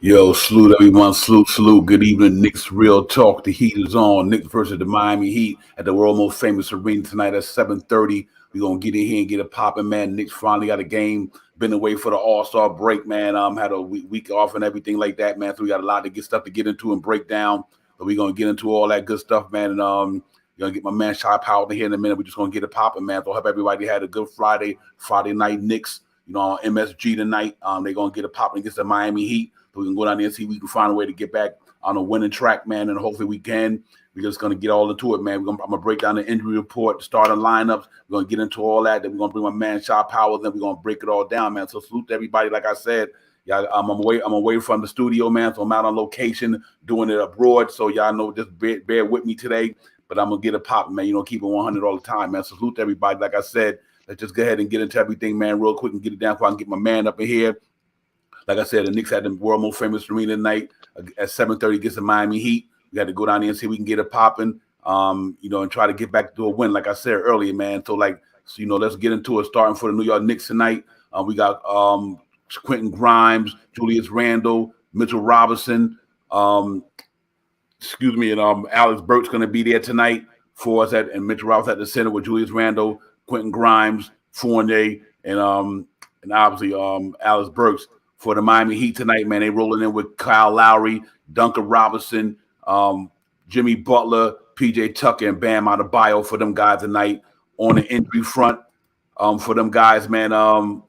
Yo, salute everyone. Salute, salute. Good evening. Knicks Real Talk. The heat is on. Knicks versus the Miami Heat at the world most famous arena tonight at 7:30. We're gonna get in here and get it popping, man. Knicks finally got a game. Been away for the All-Star break, man. Had a week off and everything like that, man. So we got a lot to get stuff to get into and break down. But we're gonna get into all that good stuff, man. And gonna get my man Shy Powell here in a minute. We're just gonna get it popping, man. So I hope everybody had a good Friday night Knicks, on MSG tonight. They're gonna get it popping against the Miami Heat. So we can go down there and see if we can find a way to get back on a winning track, man. And hopefully we can. We're just going to get all into it, man. I'm going to break down the injury report, the starting lineups. We're going to get into all that. Then we're going to bring my man, Shaw Powers, then we're going to break it all down, man. So salute to everybody. Like I said, yeah, I'm away from the studio, man. So I'm out on location doing it abroad. So y'all know, just bear with me today. But I'm going to get it popping, man. Keep it 100 all the time, man. So salute to everybody. Like I said, let's just go ahead and get into everything, man, real quick and get it down so I can get my man up in here. Like I said, the Knicks had the world most famous arena tonight at 7:30 against the Miami Heat. We got to go down there and see if we can get it popping, and try to get back to a win, like I said earlier, man. So, let's get into it. Starting for the New York Knicks tonight, we got Quentin Grimes, Julius Randle, Mitchell Robinson, and Alex Burks going to be there tonight for us and Mitchell Robinson at the center with Julius Randle, Quentin Grimes, Fournier, and obviously Alex Burks. For the Miami Heat tonight, man, they rolling in with Kyle Lowry, Duncan Robinson, Jimmy Butler, PJ Tucker, and Bam Adebayo for them guys tonight. On the injury front, for them guys, man,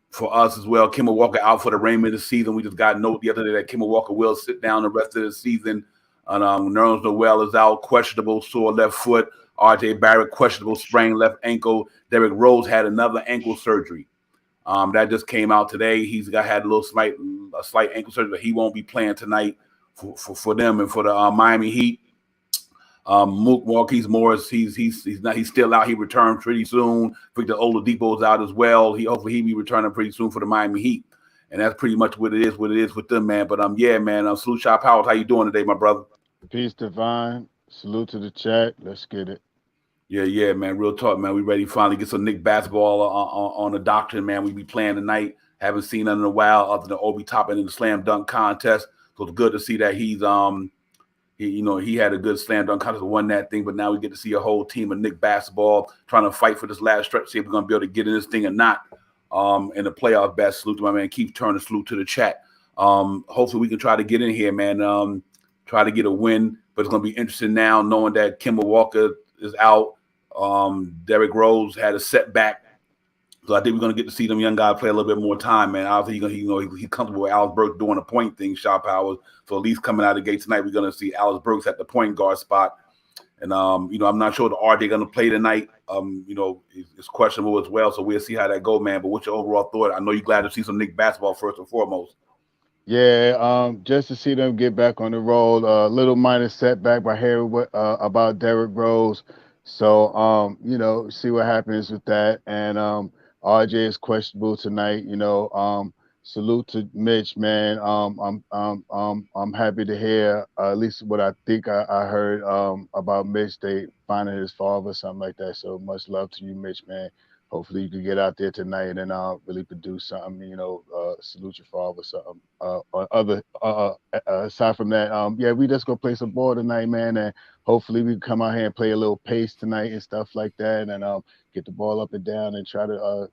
for us as well, Kemba Walker out for the remainder of the season. We just got a note the other day that Kemba Walker will sit down the rest of the season. And Nerlens Noel is out, questionable, sore left foot. RJ Barrett, questionable, sprained left ankle. Derrick Rose had another ankle surgery. That just came out today. He's had a slight ankle surgery, but he won't be playing tonight for them and for the Miami Heat. Marquise Morris, he's still out. He returned pretty soon. Victor Oladipo's out as well. Hopefully he'll be returning pretty soon for the Miami Heat. And that's pretty much what it is with them, man. But salute Shot Powers. How you doing today, my brother? Peace divine. Salute to the chat. Let's get it. Yeah, man. Real talk, man. We ready to finally get some Knick basketball on the doctrine, man. We be playing tonight. Haven't seen none in a while other than Obi Toppin in the slam dunk contest. So it's good to see that he had a good slam dunk contest, won that thing. But now we get to see a whole team of Knick basketball trying to fight for this last stretch, see if we're gonna be able to get in this thing or not. In the playoff best. Salute to my man Keith Turner. Salute to the chat. Hopefully we can try to get in here, man. Try to get a win. But it's gonna be interesting now knowing that Kemba Walker is out. Derrick Rose had a setback, so I think we're gonna get to see them young guys play a little bit more time, man. Obviously, he's comfortable with Alex Burks doing the point thing, shot powers. So at least coming out of the gate tonight, we're gonna see Alex Burks at the point guard spot. And I'm not sure the RJ gonna play tonight. It's questionable as well. So we'll see how that go, man. But what's your overall thought? I know you're glad to see some Knick basketball first and foremost. Yeah, just to see them get back on the roll. A little minor setback by hearing about Derrick Rose. So, see what happens with that. And RJ is questionable tonight. Salute to Mitch, man. I'm happy to hear at least what I think I heard about Mitch. They finding his father, something like that. So much love to you, Mitch, man. Hopefully you can get out there tonight and really produce something. Salute your father, something. Or other aside from that, we just gonna play some ball tonight, man, and hopefully we can come out here and play a little pace tonight and stuff like that, and get the ball up and down and try to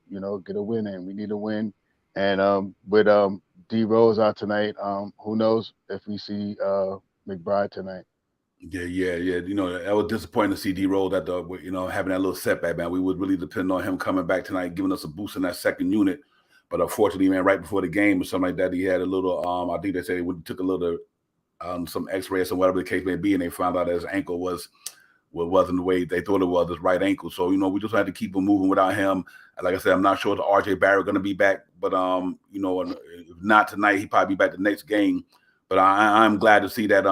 get a win. And we need a win. And with D Rose out tonight, who knows if we see McBride tonight. Yeah. That was disappointing to see D Rose at having that little setback, man. We would really depend on him coming back tonight, giving us a boost in that second unit. But unfortunately, man, right before the game or something like that, he had a little. I think they said he took a little some X-rays or whatever the case may be, and they found out that his ankle wasn't the way they thought it was, his right ankle. So we just had to keep him moving without him. Like I said, I'm not sure if RJ Barrett going to be back, but if not tonight, he probably be back the next game. But I'm glad to see that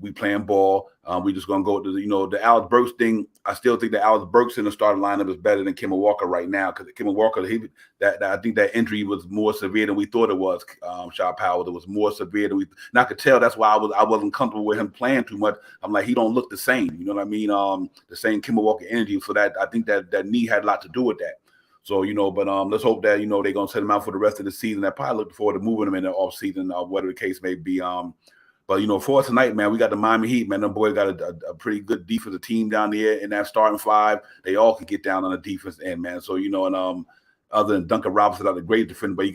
we playing ball. We just gonna go to the Alex Burks thing. I still think that Alex Burks in the starting lineup is better than Kemba Walker right now, because Kemba Walker, I think that injury was more severe than we thought it was. Shot Powell, it was more severe than we. And I could tell that's why I wasn't comfortable with him playing too much. I'm like, he don't look the same. You know what I mean? The same Kemba Walker energy. So that I think that knee had a lot to do with that. So, but let's hope that, they're going to set him out for the rest of the season. I probably look forward to moving him in the offseason, whatever the case may be. But, for us tonight, man, we got the Miami Heat, man. Them boys got a pretty good defensive team down there in that starting five. They all can get down on the defense end, man. So, and other than Duncan Robinson, not the great defender, but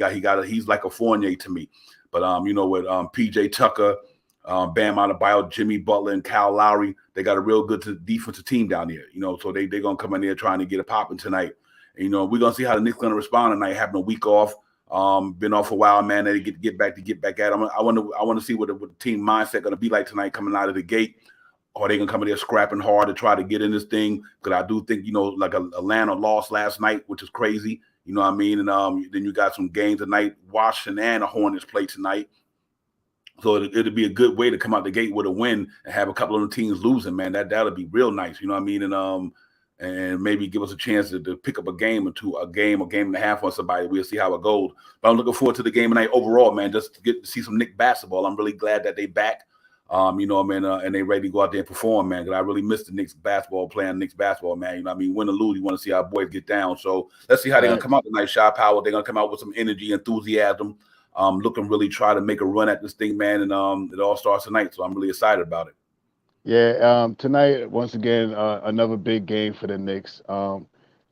he's like a Fournier to me. But, with P.J. Tucker, Bam Adebayo, Jimmy Butler, and Kyle Lowry, they got a real good defensive team down there, so they're going to come in there trying to get it popping tonight. And, we're going to see how the Knicks going to respond tonight, having a week off. Been off a while, man. They get back at them. I want to see what the team mindset going to be like tonight coming out of the gate. Are they going to come in there scrapping hard to try to get in this thing? Because I do think, like Atlanta lost last night, which is crazy. You know what I mean? And then you got some games tonight. Washington and the Hornets play tonight. So it'll be a good way to come out the gate with a win and have a couple of the teams losing, man. That'll be real nice. You know what I mean? And maybe give us a chance to pick up a game or two, a game and a half on somebody. We'll see how it goes. But I'm looking forward to the game tonight overall, man, just to get to see some Knicks basketball. I'm really glad that they back, and they ready to go out there and perform, man, because I really miss the Knicks basketball, playing Knicks basketball, man. You know what I mean? Win or lose, you want to see our boys get down. So let's see how they're going to come out tonight, Shy Power. They're going to come out with some energy, enthusiasm, looking really try to make a run at this thing, man, and it all starts tonight. So I'm really excited about it. Yeah, tonight, once again, another big game for the Knicks.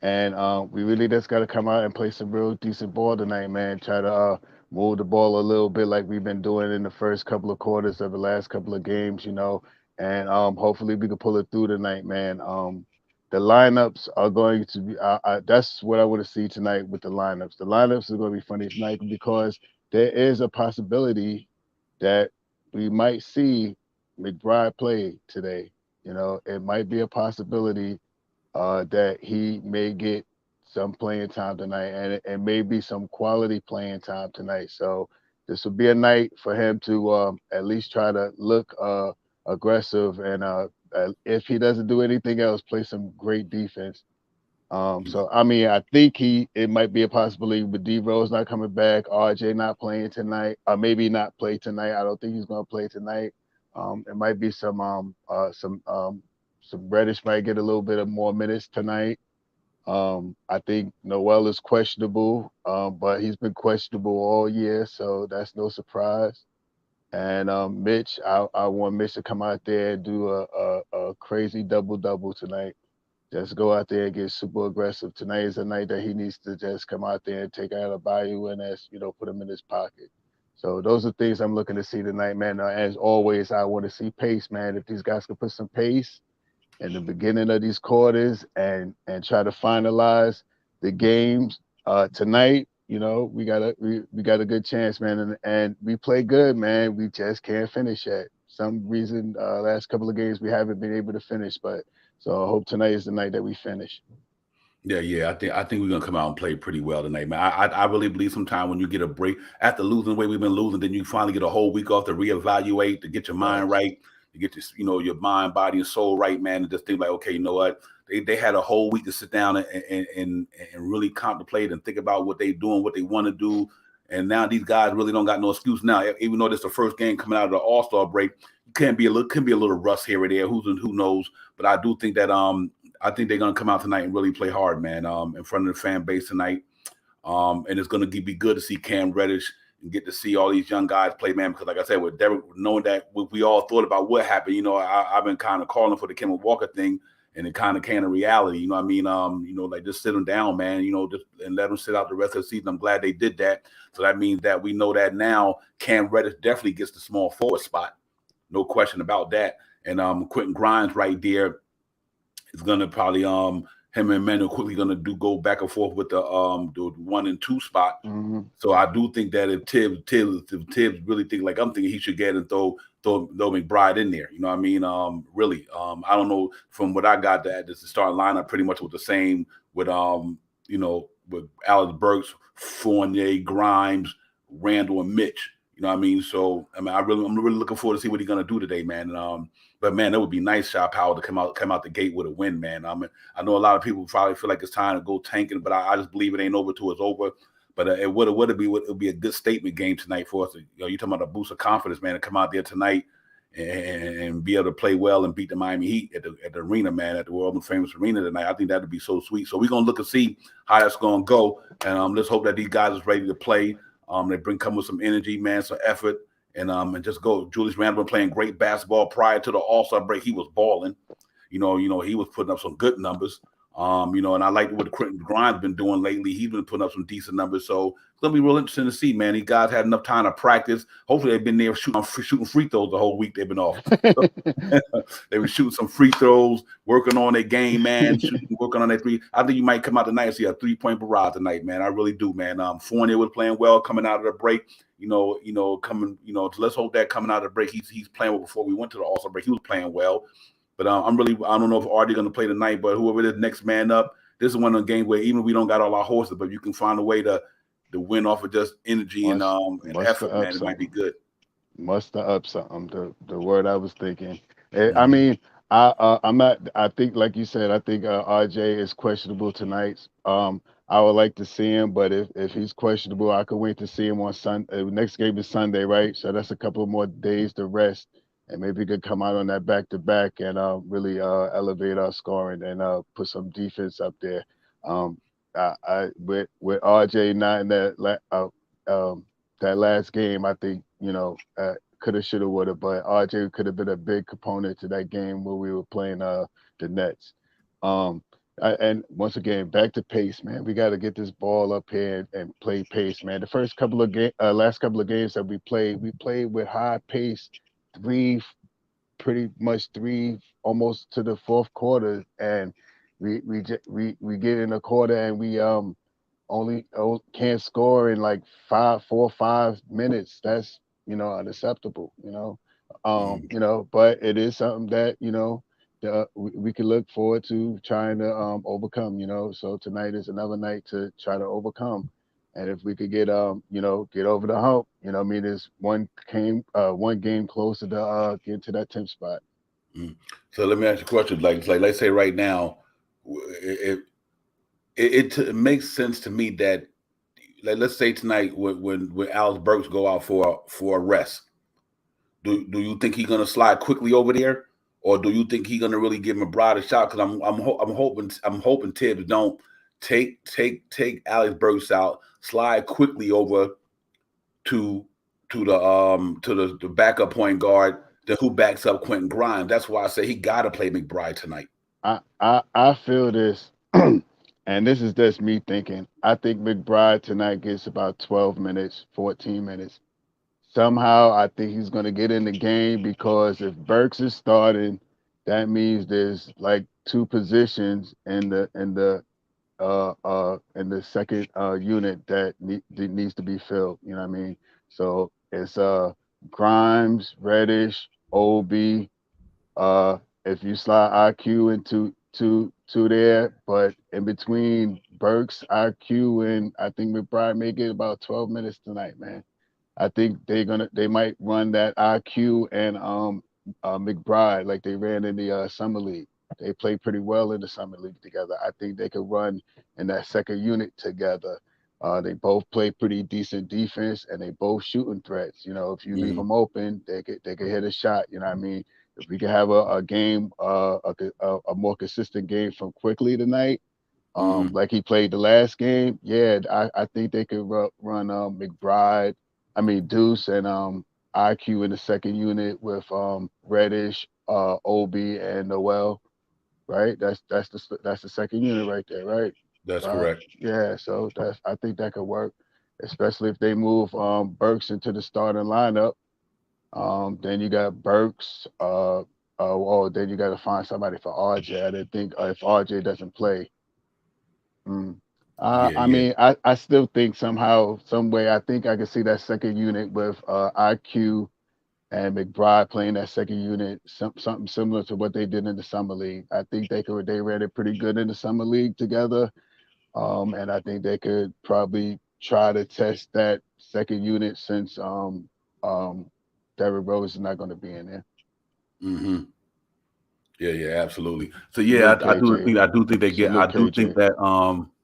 And we really just got to come out and play some real decent ball tonight, man. Try to move the ball a little bit like we've been doing in the first couple of quarters of the last couple of games, and hopefully we can pull it through tonight, man. The lineups are going to be, that's what I want to see tonight with the lineups. The lineups are going to be funny tonight because there is a possibility that we might see McBride play today. It might be a possibility that he may get some playing time tonight, and it may be some quality playing time tonight. So this will be a night for him to at least try to look aggressive, and if he doesn't do anything else, play some great defense. So I mean, I think it might be a possibility with D-Rose not coming back, RJ not playing tonight, or maybe not play tonight. I don't think he's going to play tonight. It might be some Reddish might get a little bit of more minutes tonight. I think Noel is questionable, but he's been questionable all year, so that's no surprise. And Mitch, I want Mitch to come out there and do a crazy double tonight. Just go out there and get super aggressive. Tonight is a night that he needs to just come out there and take out a Bayou and put him in his pocket. So those are things I'm looking to see tonight, man. As always, I want to see pace, man. If these guys can put some pace in the beginning of these quarters and try to finalize the games tonight, we got a good chance, man. And we play good, man. We just can't finish yet. Some reason last couple of games we haven't been able to finish, but so I hope tonight is the night that we finish. Yeah. I think we're gonna come out and play pretty well tonight, man. I really believe sometimes when you get a break after losing the way we've been losing, then you finally get a whole week off to reevaluate, to get your mind right, to get this, your mind, body, and soul right, man, and just think like, okay, you know what? They had a whole week to sit down and really contemplate and think about what they doing, what they want to do. And now these guys really don't got no excuse now. Even though this is the first game coming out of the All-Star break, can be a little rust here or there. Who knows? But I do think that I think they're gonna come out tonight and really play hard, man. In front of the fan base tonight. And it's gonna be good to see Cam Reddish and get to see all these young guys play, man. Because like I said, with Derek, knowing that we all thought about what happened, I've been kind of calling for the Kemba Walker thing, and it kind of came to reality. You know what I mean? Like just sit them down, man. Just and let them sit out the rest of the season. I'm glad they did that. So that means that we know that now Cam Reddish definitely gets the small forward spot. No question about that. And Quentin Grimes right there is gonna probably him and Manu quickly gonna go back and forth with the 1 and 2 spot. Mm-hmm. So I do think that if Tibbs really think like I'm thinking, he should get and throw McBride in there. You know what I mean? Really. I don't know, from what I got, that the starting lineup pretty much was the same with with Alex Burks, Fournier, Grimes, Randall, and Mitch. You know what I mean? So I'm really looking forward to see what he's gonna do today, man. But man, that would be nice, Shot Power, to come out the gate with a win, man. I know a lot of people probably feel like it's time to go tanking, but I just believe it ain't over till it's over. But it would be a good statement game tonight for us. You talking about a boost of confidence, man, to come out there tonight and be able to play well and beat the Miami Heat at the arena, man, at the world famous arena tonight. I think that'd be so sweet. So we're gonna look and see how that's gonna go, and let's hope that these guys is ready to play. They come with some energy, man, some effort, and just go. Julius Randle been playing great basketball prior to the All-Star break. He was balling. He was putting up some good numbers. And I like what Grimes been doing lately. He's been putting up some decent numbers. So it's gonna be real interesting to see, man. These guys had enough time to practice. Hopefully they've been there shooting free throws the whole week they've been off. They were shooting some free throws, working on their game, man, working on their three. I think you might come out tonight and see a 3-point barrage tonight, man. I really do, man. Fournier was playing well coming out of the break. Let's hope that coming out of the break, he's playing well before we went to the All-Star break. He was playing well. But I don't know if RD going to play tonight, but whoever is next man up, this is one of the games where even if we don't got all our horses, but you can find a way to win off of just energy and effort, man. It might be good. Must have up something. The word I was thinking. I mean, I'm not. I think, like you said, I think RJ is questionable tonight. I would like to see him, but if he's questionable, I could wait to see him on Sunday. Next game is Sunday, right? So that's a couple more days to rest. And maybe we could come out on that back-to-back and really elevate our scoring and put some defense up there. With RJ not in that last game, I think coulda, shoulda, woulda, but RJ could have been a big component to that game where we were playing the Nets. And once again, back to pace, man. We got to get this ball up here and play pace, man. The first couple of last couple of games that we played with high pace. Pretty much three, almost to the fourth quarter, and we get in a quarter and we only can't score in like 4 or 5 minutes. That's unacceptable. But it is something that we can look forward to trying to overcome. So tonight is another night to try to overcome. And if we could get get over the hump, there's one game closer to get to that 10th spot. So let me ask you a question. Like let's say right now, it makes sense to me that let's say tonight when Alex Burks go out for a rest, do you think he's gonna slide quickly over there, or do you think he's gonna really give McBride a shot? Because I'm hoping Tibbs don't take Alex Burks out, slide quickly over to the backup point guard, who backs up Quentin Grimes. That's why I say he got to play McBride tonight. I feel this, and this is just me thinking. I think McBride tonight gets about 12 minutes, 14 minutes. Somehow, I think he's going to get in the game because if Burks is starting, that means there's like 2 positions in the second unit that needs to be filled. You know what I mean? So it's Grimes, Reddish, OB. If you slide IQ into two there, but in between Burks, IQ, and I think McBride may get about 12 minutes tonight, man. I think they might run that IQ and McBride like they ran in the summer league. They play pretty well in the summer league together. I think they could run in that second unit together. They both play pretty decent defense, and they both shooting threats. If you leave them open, they could hit a shot. You know what I mean? If we could have a game, a more consistent game from Quickly tonight, like he played the last game, yeah, I think they could run McBride. Deuce and IQ in the second unit with Reddish, OB, and Noel. Right, that's the second unit right there, right? That's correct. Yeah, so I think that could work, especially if they move Burks into the starting lineup. Then you got Burks. Then you got to find somebody for RJ. I didn't think if RJ doesn't play. I still think somehow, some way, I think I can see that second unit with IQ and McBride playing that second unit, something similar to what they did in the summer league. I think they ran it pretty good in the summer league together, and I think they could probably try to test that second unit since Derrick Rose is not going to be in there. Yeah, absolutely. So yeah, I do think they get. I do think that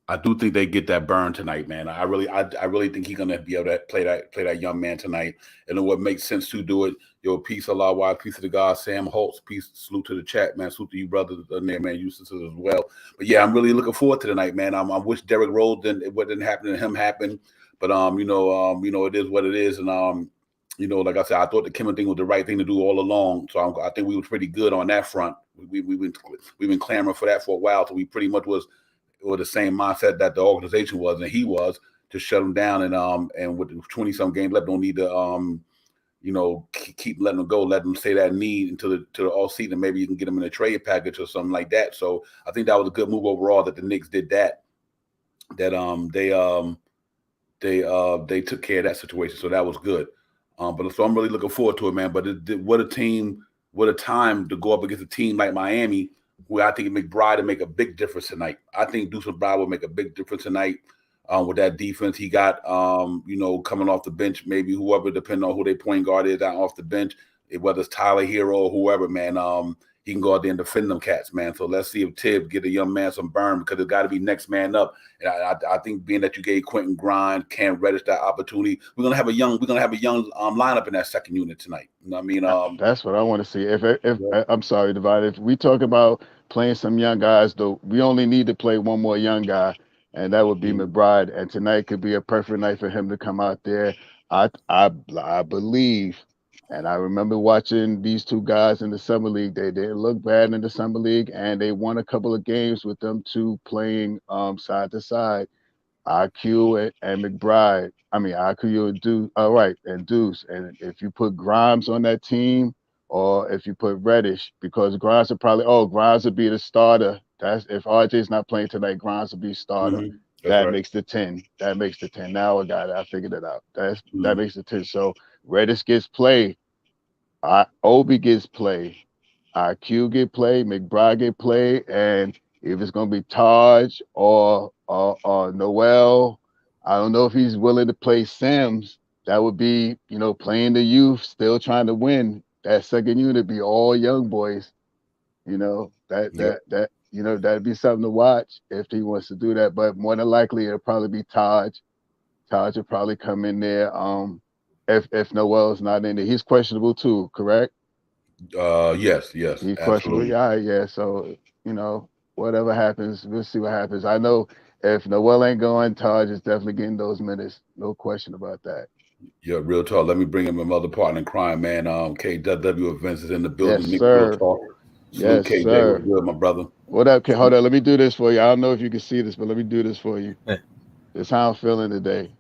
I do think they get that burn tonight, man. I really think he's gonna be able to play that young man tonight. And then what makes sense to do it. Yo, peace, Allah, wide, peace to the God, Sam Holtz, peace, salute to the chat, man. Salute to you, brothers in there, man. You sisters as well. But yeah, I'm really looking forward to tonight, man. I wish Derrick Rose what didn't happen to him happened. But it is what it is. And like I said, I thought the Kimmel thing was the right thing to do all along. So I think we were pretty good on that front. We've been clamoring for that for a while. So we pretty much was the same mindset that the organization was and he was to shut him down. And with the 20-some games left, don't need to keep letting them go, let them say that need until the all season. Maybe you can get them in a trade package or something like that. So I think that was a good move overall that the Knicks did that. They took care of that situation. So that was good. So I'm really looking forward to it, man. But what a time to go up against a team like Miami, where I think McBride will make a big difference tonight. I think Deuce McBride will make a big difference tonight with that defense he got, coming off the bench, maybe whoever, depending on who their point guard is out off the bench, whether it's Tyler Hero or whoever, man, he can go out there and defend them cats, man. So let's see if Tibbs get a young man some burn because it's got to be next man up. And I think being that you gave Quentin Grimes, Cam Reddish that opportunity, we're gonna have a young lineup in that second unit tonight. You know what I mean? That's what I want to see. If I'm sorry, Divide. If we talk about playing some young guys, though, we only need to play one more young guy, and that would be McBride. And tonight could be a perfect night for him to come out there. I believe. And I remember watching these two guys in the summer league. They didn't look bad in the summer league, and they won a couple of games with them two playing side to side. IQ and McBride. I mean, IQ and Deuce. All right, and Deuce. And if you put Grimes on that team, or if you put Reddish, because Grimes would be the starter. That's if RJ's not playing tonight, Grimes will be starter. Mm-hmm. That makes the 10. That makes the 10. Now I figured it out. That makes the 10. So Reddish gets play. Obi gets play. IQ get play. McBride get play. And if it's gonna be Taj or Noel, I don't know if he's willing to play Sims. That would be, playing the youth, still trying to win. That second unit be all young boys. That'd be something to watch if he wants to do that. But more than likely, it'll probably be Taj. Taj will probably come in there. If Noel's not in there, he's questionable too, correct? Yes, He's questionable. Yeah. So whatever happens, we'll see what happens. I know if Noel ain't going, Taj is definitely getting those minutes. No question about that. Yeah, real talk. Let me bring in my mother partner in crime, man. KW Events is in the building. Yes, sir. Real talk. Yes, KJ, sir. what's good, my brother? What up? Okay, hold on. Let me do this for you. I don't know if you can see this, but let me do this for you. This is how I'm feeling today.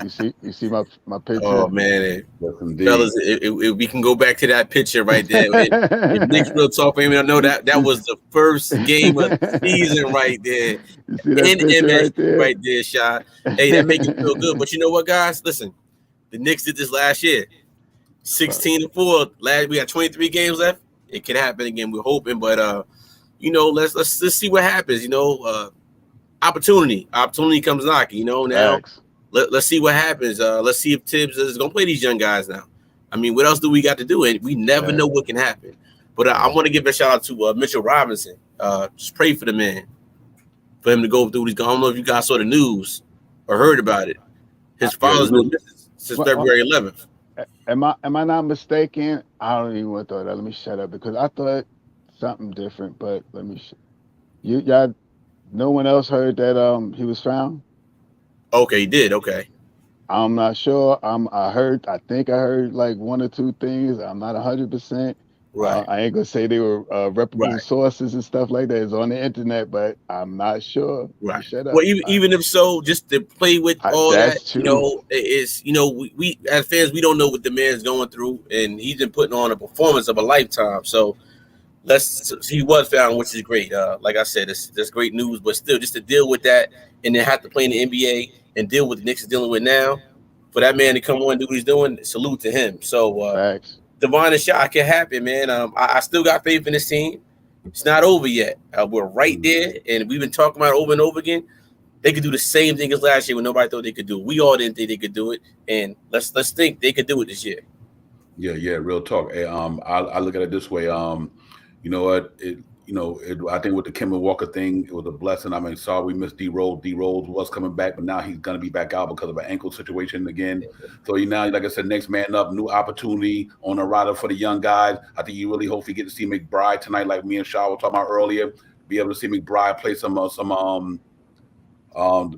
You see my picture? Oh man, yes, fellas, if we can go back to that picture right there. If Nick's Real Talk, maybe I know that was the first game of the season right there. You see that picture right there, Shy. Hey, that makes me feel good. But you know what, guys? Listen, the Knicks did this last year, 16-4. We got 23 games left. It could happen again. We're hoping, but let's see what happens. Opportunity comes knocking. Now let's see what happens. Let's see if Tibbs is gonna play these young guys now. I mean, what else do we got to do? And we never know what can happen. But I want to give a shout out to Mitchell Robinson. Just pray for the man, for him to go through these. I don't know if you guys saw the news or heard about it. His father's been missing since February 11th. Am I not mistaken? I don't even want to throw that. Let me shut up because I thought something different. But let me. Y'all. No one else heard that he was found? Okay, he did. Okay. I'm not sure. I think I heard like one or two things. I'm not 100%. Right. I ain't gonna say they were reputable sources and stuff like that. It's on the internet, but I'm not sure. Right. Shut up. Well, even if so, just to play with all that, true. We as fans, we don't know what the man's going through, and he's been putting on a performance of a lifetime. So he was found, which is great. Like I said, that's great news, but still, just to deal with that and then have to play in the NBA and deal with the Knicks is dealing with now, for that man to come on and do what he's doing, salute to him. So, Devon and Shaq can happen, man. I still got faith in this team. It's not over yet. We're right there, and we've been talking about it over and over again. They could do the same thing as last year when nobody thought they could do it. We all didn't think they could do it, and let's think they could do it this year. Yeah, real talk. Hey, I look at it this way. You know what? I think with the Kemba Walker thing, it was a blessing. I mean, sorry we missed D Rose. D Rose was coming back, but now he's going to be back out because of an ankle situation again. So now, like I said, next man up, new opportunity on the rider for the young guys. I think you really hopefully get to see McBride tonight, like me and Shaw were talking about earlier. Be able to see McBride play to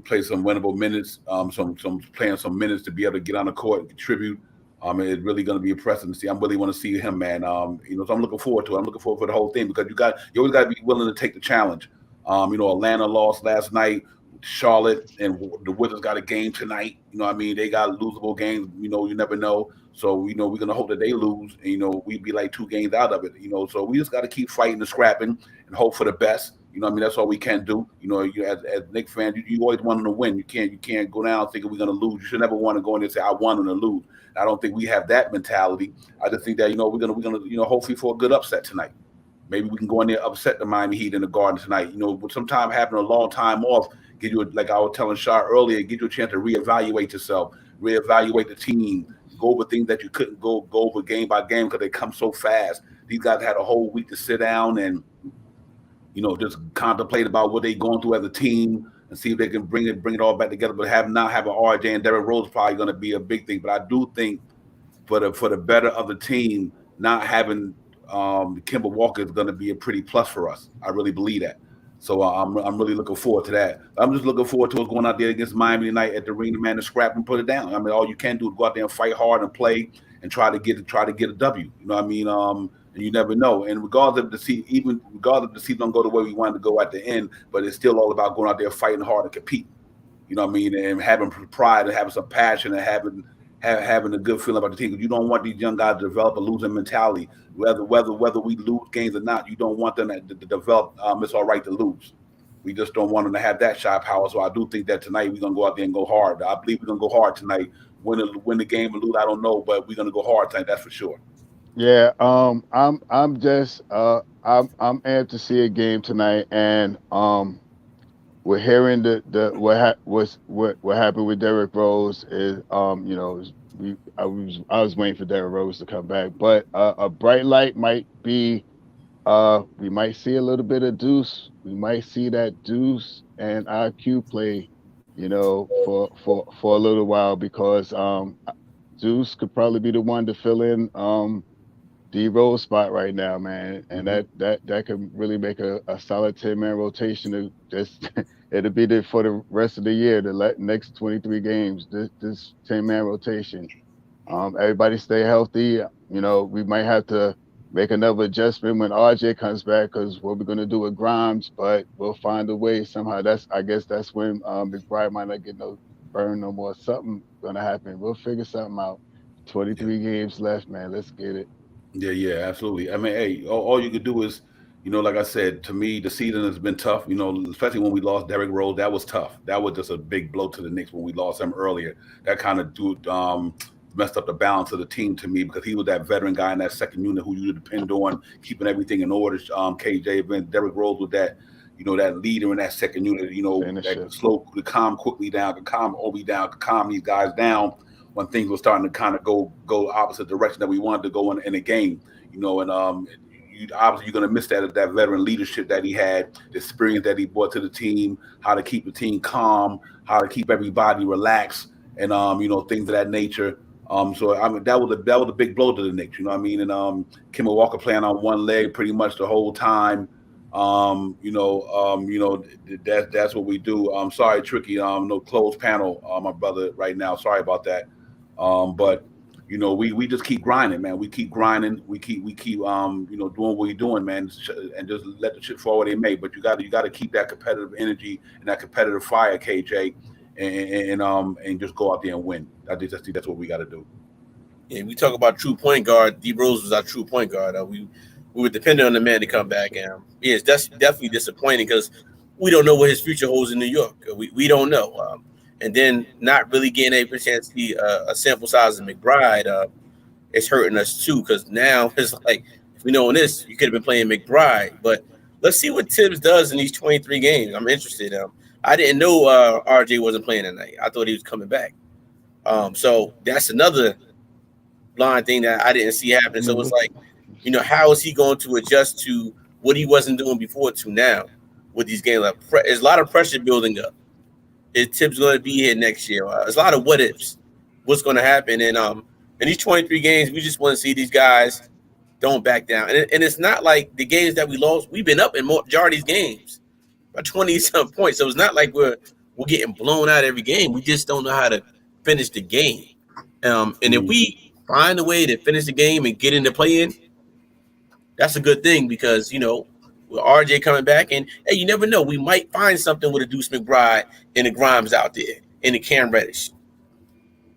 play some winnable minutes, some playing some minutes to be able to get on the court and contribute. It's really going to be impressive to see. I really want to see him, man. So I'm looking forward to it. I'm looking forward for the whole thing because you always got to be willing to take the challenge. Atlanta lost last night. Charlotte and the Wizards got a game tonight. They got losable games. You never know. So we're gonna hope that they lose. And, we'd be like 2 games out of it. So we just got to keep fighting and scrapping and hope for the best. That's all we can do. As Knicks fans, you always want them to win. You can't go down thinking we're gonna lose. You should never want to go in there and say I want them to lose. I don't think we have that mentality. I just think that we're gonna hopefully for a good upset tonight. Maybe we can go in there upset the Miami Heat in the Garden tonight. Sometime having a long time off give you, like I was telling Shah earlier, give you a chance to reevaluate yourself, reevaluate the team, go over things that you couldn't go over game by game because they come so fast. These guys had a whole week to sit down and just contemplate about what they're going through as a team and see if they can bring it all back together. But having RJ and Derrick Rose probably going to be a big thing. But I do think for the better of the team, not having Kemba Walker is going to be a pretty plus for us. I really believe that. So I'm really looking forward to that. I'm just looking forward to us going out there against Miami tonight at the arena, man, and scrap and put it down. All you can do is go out there and fight hard and play and try to get a W. And you never know. And regardless of the season don't go the way we wanted to go at the end, but it's still all about going out there fighting hard and compete. And having pride and having some passion and having a good feeling about the team. Because you don't want these young guys to develop a losing mentality. Whether we lose games or not, you don't want them to develop. It's all right to lose. We just don't want them to have that shot power. So I do think that tonight we're gonna go out there and go hard. I believe we're gonna go hard tonight. Win the game or lose, I don't know, but we're gonna go hard tonight. That's for sure. Yeah, I'm amped to see a game tonight, and we're hearing what happened with Derrick Rose is I was waiting for Derrick Rose to come back, but a bright light might be we might see a little bit of Deuce. We might see that Deuce and IQ play, for a little while because Deuce could probably be the one to fill in D Rose spot right now, man, and that could really make a solid 10-man rotation. It'll be there for the rest of the year. The next 23 games, this 10-man rotation. Everybody stay healthy. We might have to make another adjustment when RJ comes back because what we're gonna do with Grimes, but we'll find a way somehow. I guess that's when McBride might not get no burn no more. Something gonna happen. We'll figure something out. 23 games left, man. Let's get it. Yeah, absolutely. Hey, all you could do is, like I said, to me, the season has been tough, especially when we lost Derrick Rose. That was tough. That was just a big blow to the Knicks when we lost him earlier. That kind of messed up the balance of the team to me because he was that veteran guy in that second unit who you depend on, keeping everything in order. KJ, and Derrick Rose was that, that leader in that second unit, that could slow, could calm quickly down, could calm Obi down, could calm these guys down when things were starting to kind of go opposite direction that we wanted to go in a game, and obviously you're going to miss that veteran leadership that he had, the experience that he brought to the team, how to keep the team calm, how to keep everybody relaxed, and things of that nature. So that was a big blow to the Knicks, and Kemba Walker playing on one leg pretty much the whole time. That's what we do. I'm sorry, Tricky. No closed panel, my brother, right now. Sorry about that. But we just keep grinding, man. We keep grinding. We keep doing what we're doing, man, and just let the shit fall where they may. But you got to keep that competitive energy and that competitive fire, KJ, and just go out there and win. I just think that's what we got to do. Yeah, we talk about true point guard. D Rose was our true point guard. We were dependent on the man to come back, and it's definitely disappointing because we don't know what his future holds in New York. We don't know. And then not really getting a chance to see a sample size of McBride, it's hurting us too because now it's like if we know this, you could have been playing McBride. But let's see what Tibbs does in these 23 games. I'm interested. I didn't know RJ wasn't playing tonight. I thought he was coming back. So that's another blind thing that I didn't see happen. So it's like, how is he going to adjust to what he wasn't doing before to now with these games. Like, there's a lot of pressure building up. Is Tibbs going to be here next year? There's a lot of what ifs. What's going to happen? And in these 23 games, we just want to see these guys don't back down. And it's not like the games that we lost. We've been up in majority of these games by 20-some points. So it's not like we're getting blown out every game. We just don't know how to finish the game. And if we find a way to finish the game and get into play-in, that's a good thing because, with RJ coming back, and hey, you never know. We might find something with a Deuce McBride and the Grimes out there and the Cam Reddish.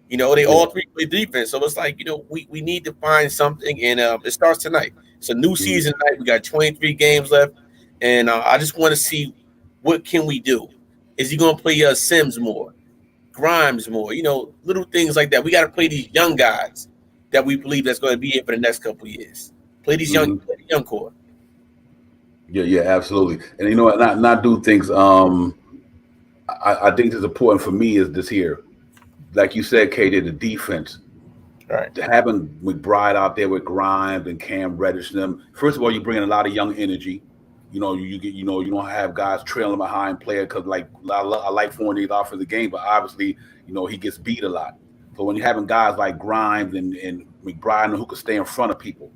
They all three play defense. So it's like, we need to find something, and it starts tonight. It's a new season tonight. We got 23 games left, and I just want to see what can we do. Is he going to play Sims more, Grimes more, little things like that. We got to play these young guys that we believe that's going to be here for the next couple of years. Play these young core. Yeah, absolutely. And not do things. I think it's important for me is this here, like you said, KJ, the defense. Right. Having McBride out there with Grimes and Cam Reddish and them. First of all, you bring in a lot of young energy. You don't have guys trailing behind player because like I like Fournier's offensive game, but obviously, he gets beat a lot. So when you're having guys like Grimes and McBride who can stay in front of people,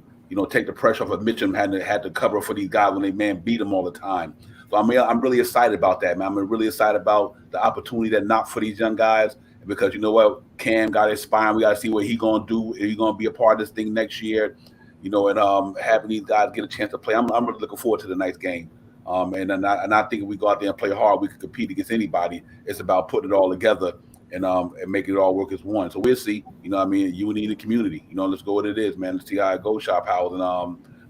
take the pressure off of Mitchum had to cover for these guys when they beat them all the time. So I'm really excited about that, man. I'm really excited about the opportunity that knocked for these young guys because you know what, Cam got his spine. We got to see what he's gonna do. Is he gonna be a part of this thing next year? And having these guys get a chance to play. I'm really looking forward to the next game. And I think if we go out there and play hard, we can compete against anybody. It's about putting it all together and making it all work as one. So we'll see. You need a community. Let's go what it is, man. Let's see how it goes, Shop House.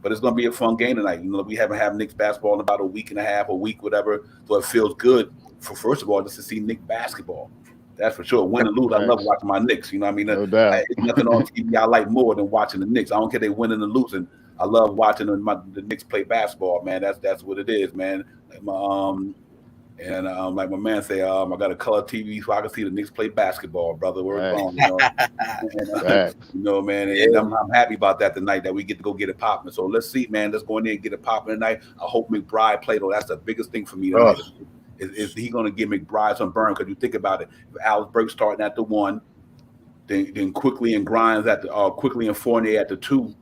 But it's gonna be a fun game tonight. We haven't had Knicks basketball in about a week and a half, a week, whatever. So it feels good for first of all just to see Knicks basketball. That's for sure. Win or lose, I love watching my Knicks. No doubt. It's nothing on TV I like more than watching the Knicks. I don't care they winning or losing. I love watching the Knicks play basketball, man. That's what it is, man. Like my man say, I got a color TV so I can see the Knicks play basketball, brother. We're going, man. And I'm happy about that tonight that we get to go get it popping. So let's see, man. Let's go in there and get it popping tonight. I hope McBride played. That's the biggest thing for me tonight. Is he going to give McBride some burn? Because you think about it, if Alex Burke starting at the 1, then Quickly and Grimes at the Quickly and Fournier at the 2,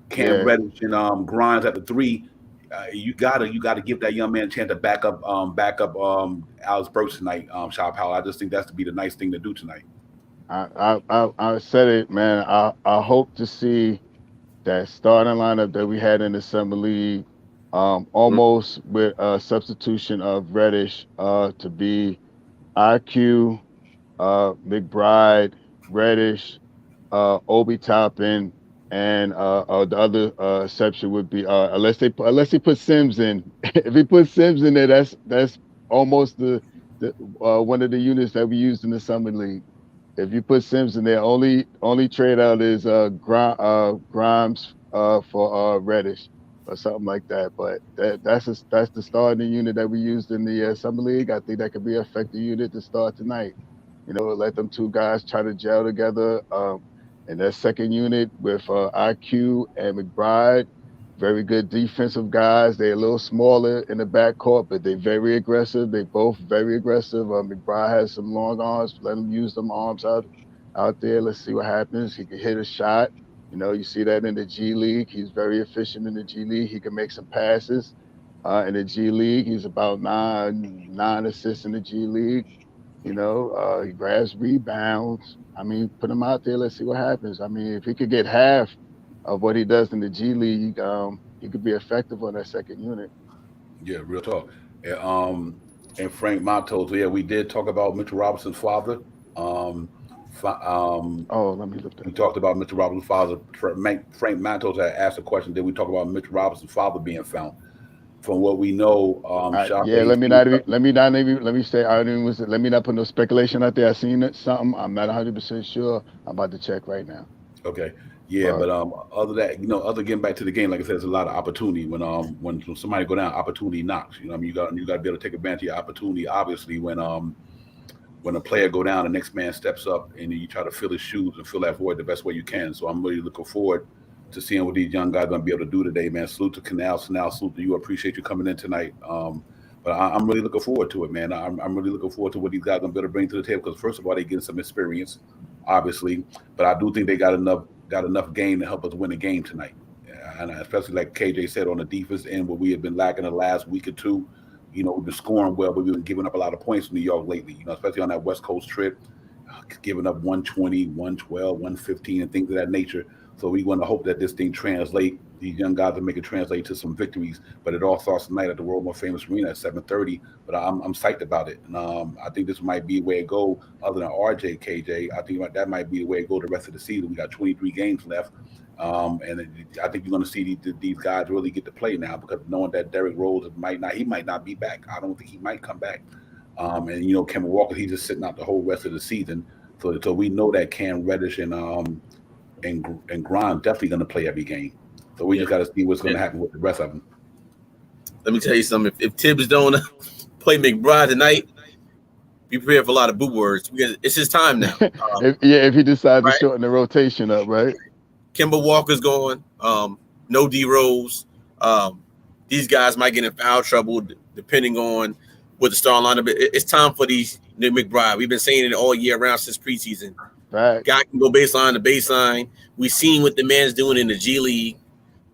Cam Reddish and Grimes at the 3. You gotta give that young man a chance to back up Alex Burke tonight. Shop Howell. I just think that's to be the nice thing to do tonight. I said it, man. I hope to see that starting lineup that we had in the Summer League. Almost with a substitution of Reddish to be IQ, McBride, Reddish, Obi Toppin, and the other exception would be unless he put Sims in. If he put Sims in there, that's almost the one of the units that we used in the Summer League. If you put Sims in there, only trade out is Grimes for Reddish. Or something like that, but that's the starting unit that we used in the Summer League. I think that could be an effective unit to start tonight. Let them two guys try to gel together. And that second unit with IQ and McBride, very good defensive guys. They're a little smaller in the backcourt, but they're very aggressive. They both very aggressive. McBride has some long arms. Let him use them arms out there. Let's see what happens. He can hit a shot. You see that in the G League. He's very efficient in the G League. He can make some passes. In the G League, he's about nine assists in the G League. He grabs rebounds. Put him out there. Let's see what happens. If he could get half of what he does in the G League, he could be effective on that second unit. Yeah, real talk. And Frank Matos. Yeah, we did talk about Mitchell Robinson's father. Let me look that. We talked about Mr. Robinson's father. Frank Matos had asked a question. Did we talk about Mr. Robinson's father being found? From what we know, let me not put no speculation out there. I seen something. I'm not 100% sure. I'm about to check right now. Okay. Yeah, but other than other getting back to the game, like I said, there's a lot of opportunity when somebody go down, opportunity knocks. You got to be able to take advantage of your opportunity. Obviously, when a player go down, the next man steps up, and you try to fill his shoes and fill that void the best way you can. So I'm really looking forward to seeing what these young guys are gonna be able to do today, man. Salute to Canal, salute to you. Appreciate you coming in tonight. But I'm really looking forward to it, man. I'm really looking forward to what these guys are gonna be able to bring to the table. Because first of all, they getting some experience, obviously, but I do think they got enough game to help us win a game tonight. And especially like KJ said on the defense end, where we have been lacking the last week or two. We've been scoring well, but we've been giving up a lot of points from New York lately. Especially on that West Coast trip, giving up 120, 112, 115, and things of that nature. So we want to hope that this thing translate. These young guys will make it translate to some victories. But it all starts tonight at the world most famous arena at 7:30. But I'm psyched about it, and I think this might be the way it go. Other than RJ, KJ, I think that might be the way it go the rest of the season. We got 23 games left, and I think you're going to see these guys really get to play now, because knowing that Derrick Rose might not be back. I don't think he might come back. And Kemba Walker, he's just sitting out the whole rest of the season. So we know that Cam Reddish and Grimes definitely going to play every game. So we just got to see what's going to happen with the rest of them. Let me tell you something. If Tibbs don't play McBride tonight, be prepared for a lot of boo words, because it's his time now. If he decides to shorten the rotation up, right? Kemba Walker's going. No D Rose. These guys might get in foul trouble depending on what the star lineup. It's time for these McBride. We've been saying it all year round since preseason. Right. Guy can go baseline to baseline. We've seen what the man's doing in the G League.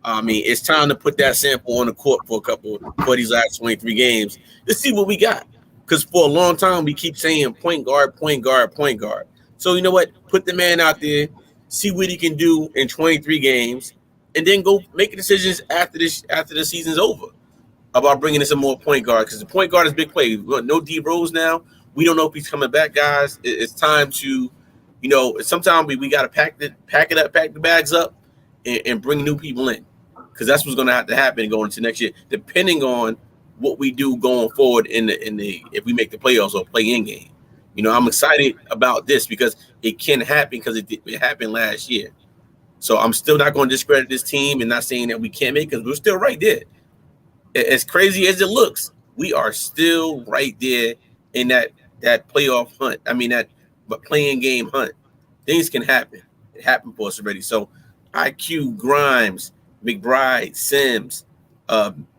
I mean, it's time to put that sample on the court for these last 23 games to see what we got. Because for a long time, we keep saying point guard, point guard, point guard. So you know what? Put the man out there, see what he can do in 23 games, and then go make decisions after the season's over about bringing in some more point guard, because the point guard is big play. No D Rose now. We don't know if he's coming back, guys. It's time to, sometimes we got to pack the bags up, and bring new people in, because that's what's going to have to happen going into next year, depending on what we do going forward in the if we make the playoffs or play-in game. I'm excited about this because it can happen, because it happened last year. So I'm still not going to discredit this team and not saying that we can't make it, because we're still right there. As crazy as it looks, we are still right there in that playoff hunt. I mean, that playing game hunt. Things can happen. It happened for us already. So IQ, Grimes, McBride, Sims,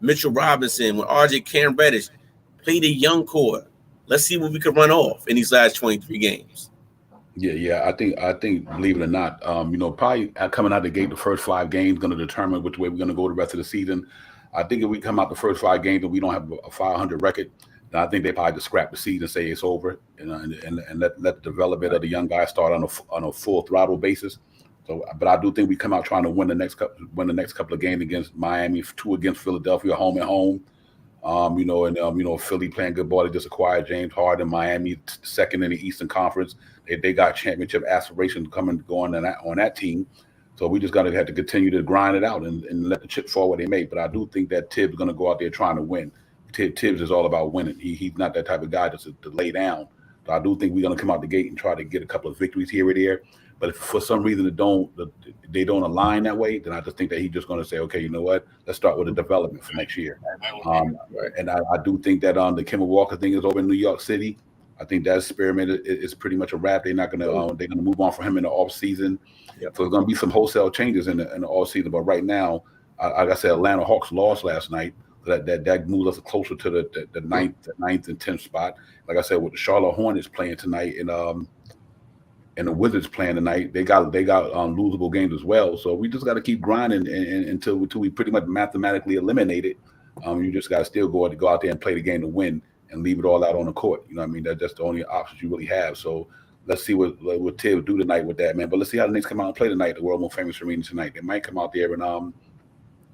Mitchell Robinson, with RJ, Cam Reddish, play the young core. Let's see what we can run off in these last 23 games. Yeah. I think, believe it or not, probably coming out the gate, the first 5 games going to determine which way we're going to go the rest of the season. I think if we come out the first 5 games and we don't have a 500 record, then I think they probably just scrap the season and say it's over, and let the development of the young guys start on a full throttle basis. So, but I do think we come out trying to win the next couple of games against Miami, 2 against Philadelphia, home and home. Philly playing good ball. They just acquired James Harden. Miami second in the Eastern Conference. They got championship aspirations going on that team. So we just got to have to continue to grind it out and let the chips fall where they may. But I do think that Tibbs is going to go out there trying to win. Tibbs is all about winning. He's not that type of guy just to lay down. So I do think we're going to come out the gate and try to get a couple of victories here or there. But if for some reason they don't align that way, then I just think that he's just going to say, okay, you know what? Let's start with the development for next year. And I do think that the Kemba Walker thing is over in New York City. I think that experiment is pretty much a wrap. They're not going to they're going to move on from him in the off season. Yep. So there's going to be some wholesale changes in the off season. But right now, like I said, Atlanta Hawks lost last night. That moves us closer to the ninth and 10th spot. Like I said, with the Charlotte Hornets playing tonight and the Wizards playing tonight, they got losable games as well. So we just got to keep grinding until we pretty much mathematically eliminate it. You just got to still go out there and play the game to win and leave it all out on the court. You know what I mean? That's the only options you really have. So let's see what Tibbs do tonight with that, man. But let's see how the Knicks come out and play tonight, the world most famous arena tonight. They might come out there and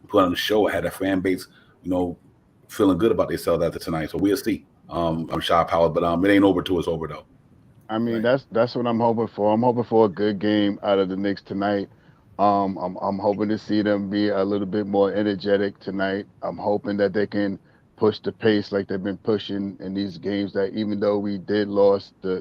put on a show, had a fan base, feeling good about themselves after tonight. So we'll see. I'm shy power, but it ain't over till it's over though. I mean, right. That's what I'm hoping for. I'm hoping for a good game out of the Knicks tonight. I'm hoping to see them be a little bit more energetic tonight. I'm hoping that they can push the pace like they've been pushing in these games, that even though we did lose, they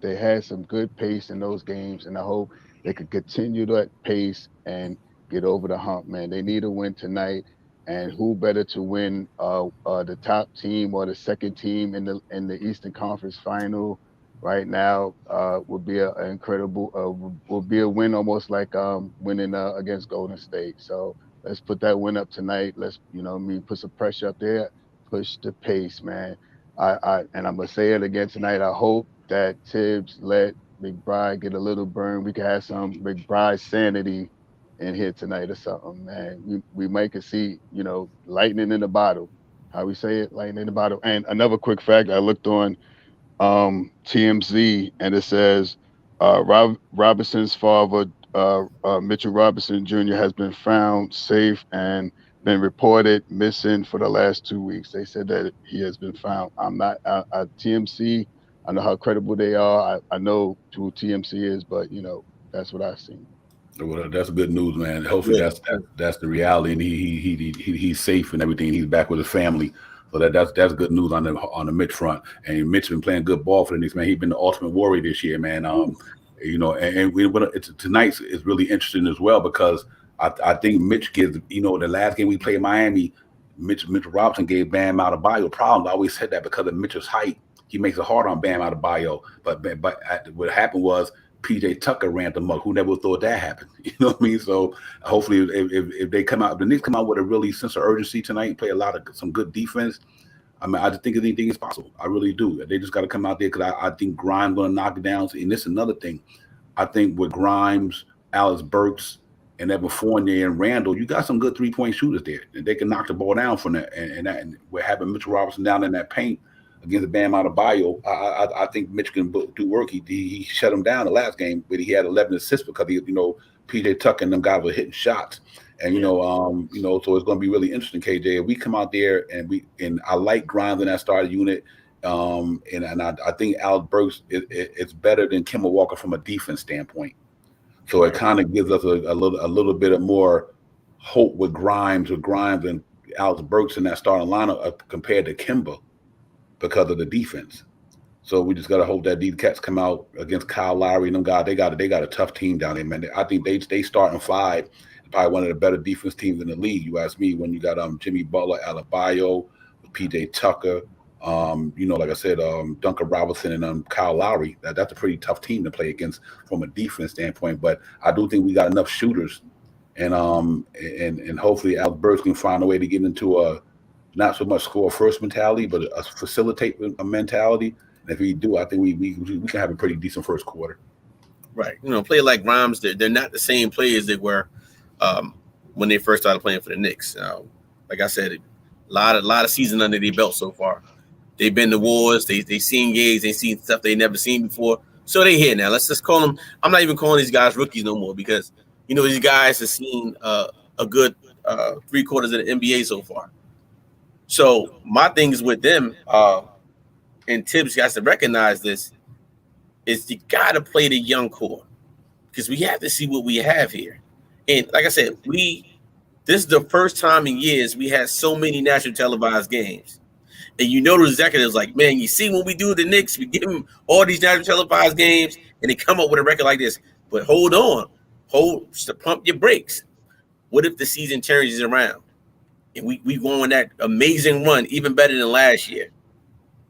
had some good pace in those games, and I hope they could continue that pace and get over the hump, man. They need a win tonight, and who better to win the top team or the second team in the Eastern Conference Final right now would be an incredible will be a win, almost like winning against Golden State. So let's put that win up tonight. Let's put some pressure up there, push the pace, man. And I'm gonna say it again tonight. I hope that Tibbs let McBride get a little burn. We can have some McBride sanity in here tonight or something, man. We might could see lightning in the bottle. How we say it, lightning in the bottle. And another quick fact, I looked on TMZ, and it says Robinson's father, Mitchell Robinson Jr., has been found safe and been reported missing for the last 2 weeks. They said that he has been found. I'm not TMC. I know how credible they are. I know who TMC is, but that's what I've seen. Well, that's good news, man. Hopefully that's the reality, and he's safe and everything. He's back with his family. So that's good news on the Mitch front. And Mitch been playing good ball for the Knicks, man. He's been the ultimate warrior this year, man. Tonight's is really interesting as well, because I think Mitch gives, the last game we played Miami, Mitch Robinson gave Bam Adebayo problems. I always said that because of Mitch's height, he makes it hard on Bam Adebayo. But what happened was PJ Tucker ran them up. Who never thought that happened? You know what I mean? So hopefully, if they come out, the Knicks come out with a really sense of urgency tonight and play some good defense. I mean, I just think anything is possible. I really do. They just got to come out there, because I think Grimes going to knock it down. And this is another thing. I think with Grimes, Alex Burks, and Evan Fournier and Randall, you got some good 3-point shooters there, and they can knock the ball down from that. And we're having Mitchell Robinson down in that paint against Bam Adebayo. I think Mitch can do work. He shut him down the last game, but he had 11 assists because PJ Tucker and them guys were hitting shots. And so it's going to be really interesting, KJ. If we come out there and I like Grimes in that starting unit, and I think Alex Burks it's better than Kemba Walker from a defense standpoint. So it kind of gives us a little bit of more hope with Grimes and Alex Burks in that starting lineup compared to Kemba, because of the defense. So we just got to hope that these cats come out against Kyle Lowry and them guys. They got a tough team down there, man. I think they starting 5, probably one of the better defense teams in the league. You ask me, when you got Jimmy Butler, Adebayo, PJ Tucker, like I said, Duncan Robinson and Kyle Lowry. That's a pretty tough team to play against from a defense standpoint. But I do think we got enough shooters, and hopefully Alex Burks can find a way to get into a not so much score first mentality, but a facilitate a mentality. And if we do, I think we can have a pretty decent first quarter. Right. Play like Grimes, they're not the same players they were when they first started playing for the Knicks. Like I said, a lot of season under their belt so far. They've been to wars. They seen games. They seen stuff they never seen before. So they here now. Let's just call them. I'm not even calling these guys rookies no more, because these guys have seen a good 3/4 of the NBA so far. So my thing is with them, and Tibbs has to recognize this, is you got to play the young core, because we have to see what we have here. And like I said, this is the first time in years we had so many national televised games. And the executives like, man, you see when we do the Knicks, we give them all these national televised games, and they come up with a record like this. But hold on, pump your brakes. What if the season changes around and we go on that amazing run, even better than last year?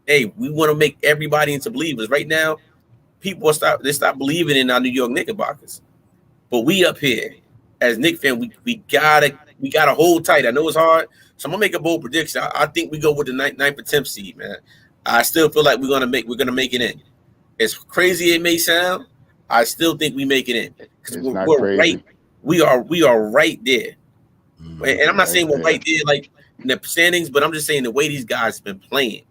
Hey, we want to make everybody into believers. Right now, people stop believing in our New York Knickerbockers. But we up here as Knicks fans, we gotta hold tight. I know it's hard, so I'm gonna make a bold prediction. I think we go with the 9th or 10th seed, man. I still feel like we're gonna make it in. As crazy it may sound, I still think we make it in, because we're right. We are right there. And I'm not saying we're right there like in the standings, but I'm just saying the way these guys have been playing,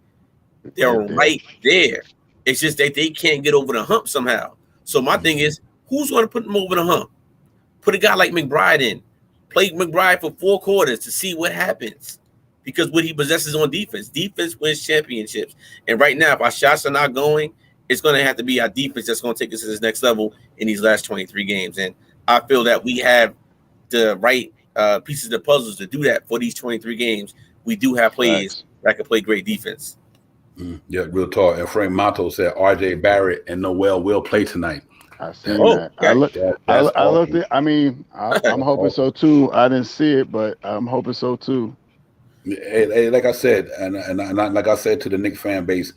they're right there. It's just that they can't get over the hump somehow. So my thing is, who's going to put them over the hump? Put a guy like McBride in. Play McBride for 4 quarters to see what happens. Because what he possesses on defense wins championships. And right now, if our shots are not going, it's going to have to be our defense that's going to take us to this next level in these last 23 games. And I feel that we have the right pieces of the puzzles to do that for these 23 games. We do have players that can play great defense. Yeah, real talk. And Frank Monto said R.J. Barrett and Noel will play tonight. I seen that. I looked at. I mean, I'm hoping so too. I didn't see it, but I'm hoping so too. Hey, like I said, and like I said to the Knicks fan base,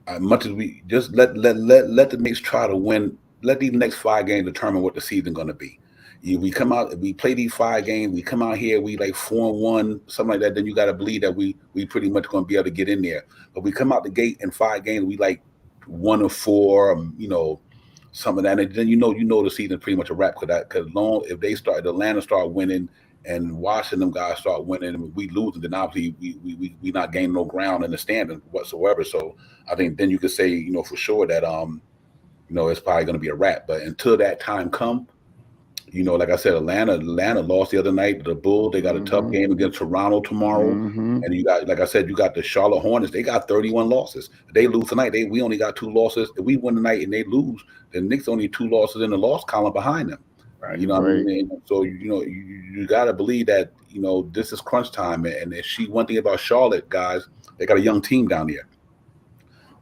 As much as we just let the Knicks try to win, let these next 5 games determine what the season's going to be. We come out, we play these 5 games, we come out here, we like 4-1, something like that. Then you got to believe that we pretty much going to be able to get in there. But we come out the gate in 5 games, we like 1-4, some of that. And then you know the season's pretty much a wrap because long if Atlanta start winning and Washington them guys start winning and we lose, then obviously we not gaining no ground in the standing whatsoever. So I think then you could say, for sure that it's probably going to be a wrap. But until that time come, like I said, Atlanta lost the other night. The Bulls, they got a tough game against Toronto tomorrow. And you got, like I said, you got the Charlotte Hornets. They got 31 losses. If they lose tonight, we only got 2 losses. If we win tonight and they lose, the Knicks only 2 losses in the loss column behind them. Right. What I mean? So you got to believe that this is crunch time. And one thing about Charlotte guys, they got a young team down there.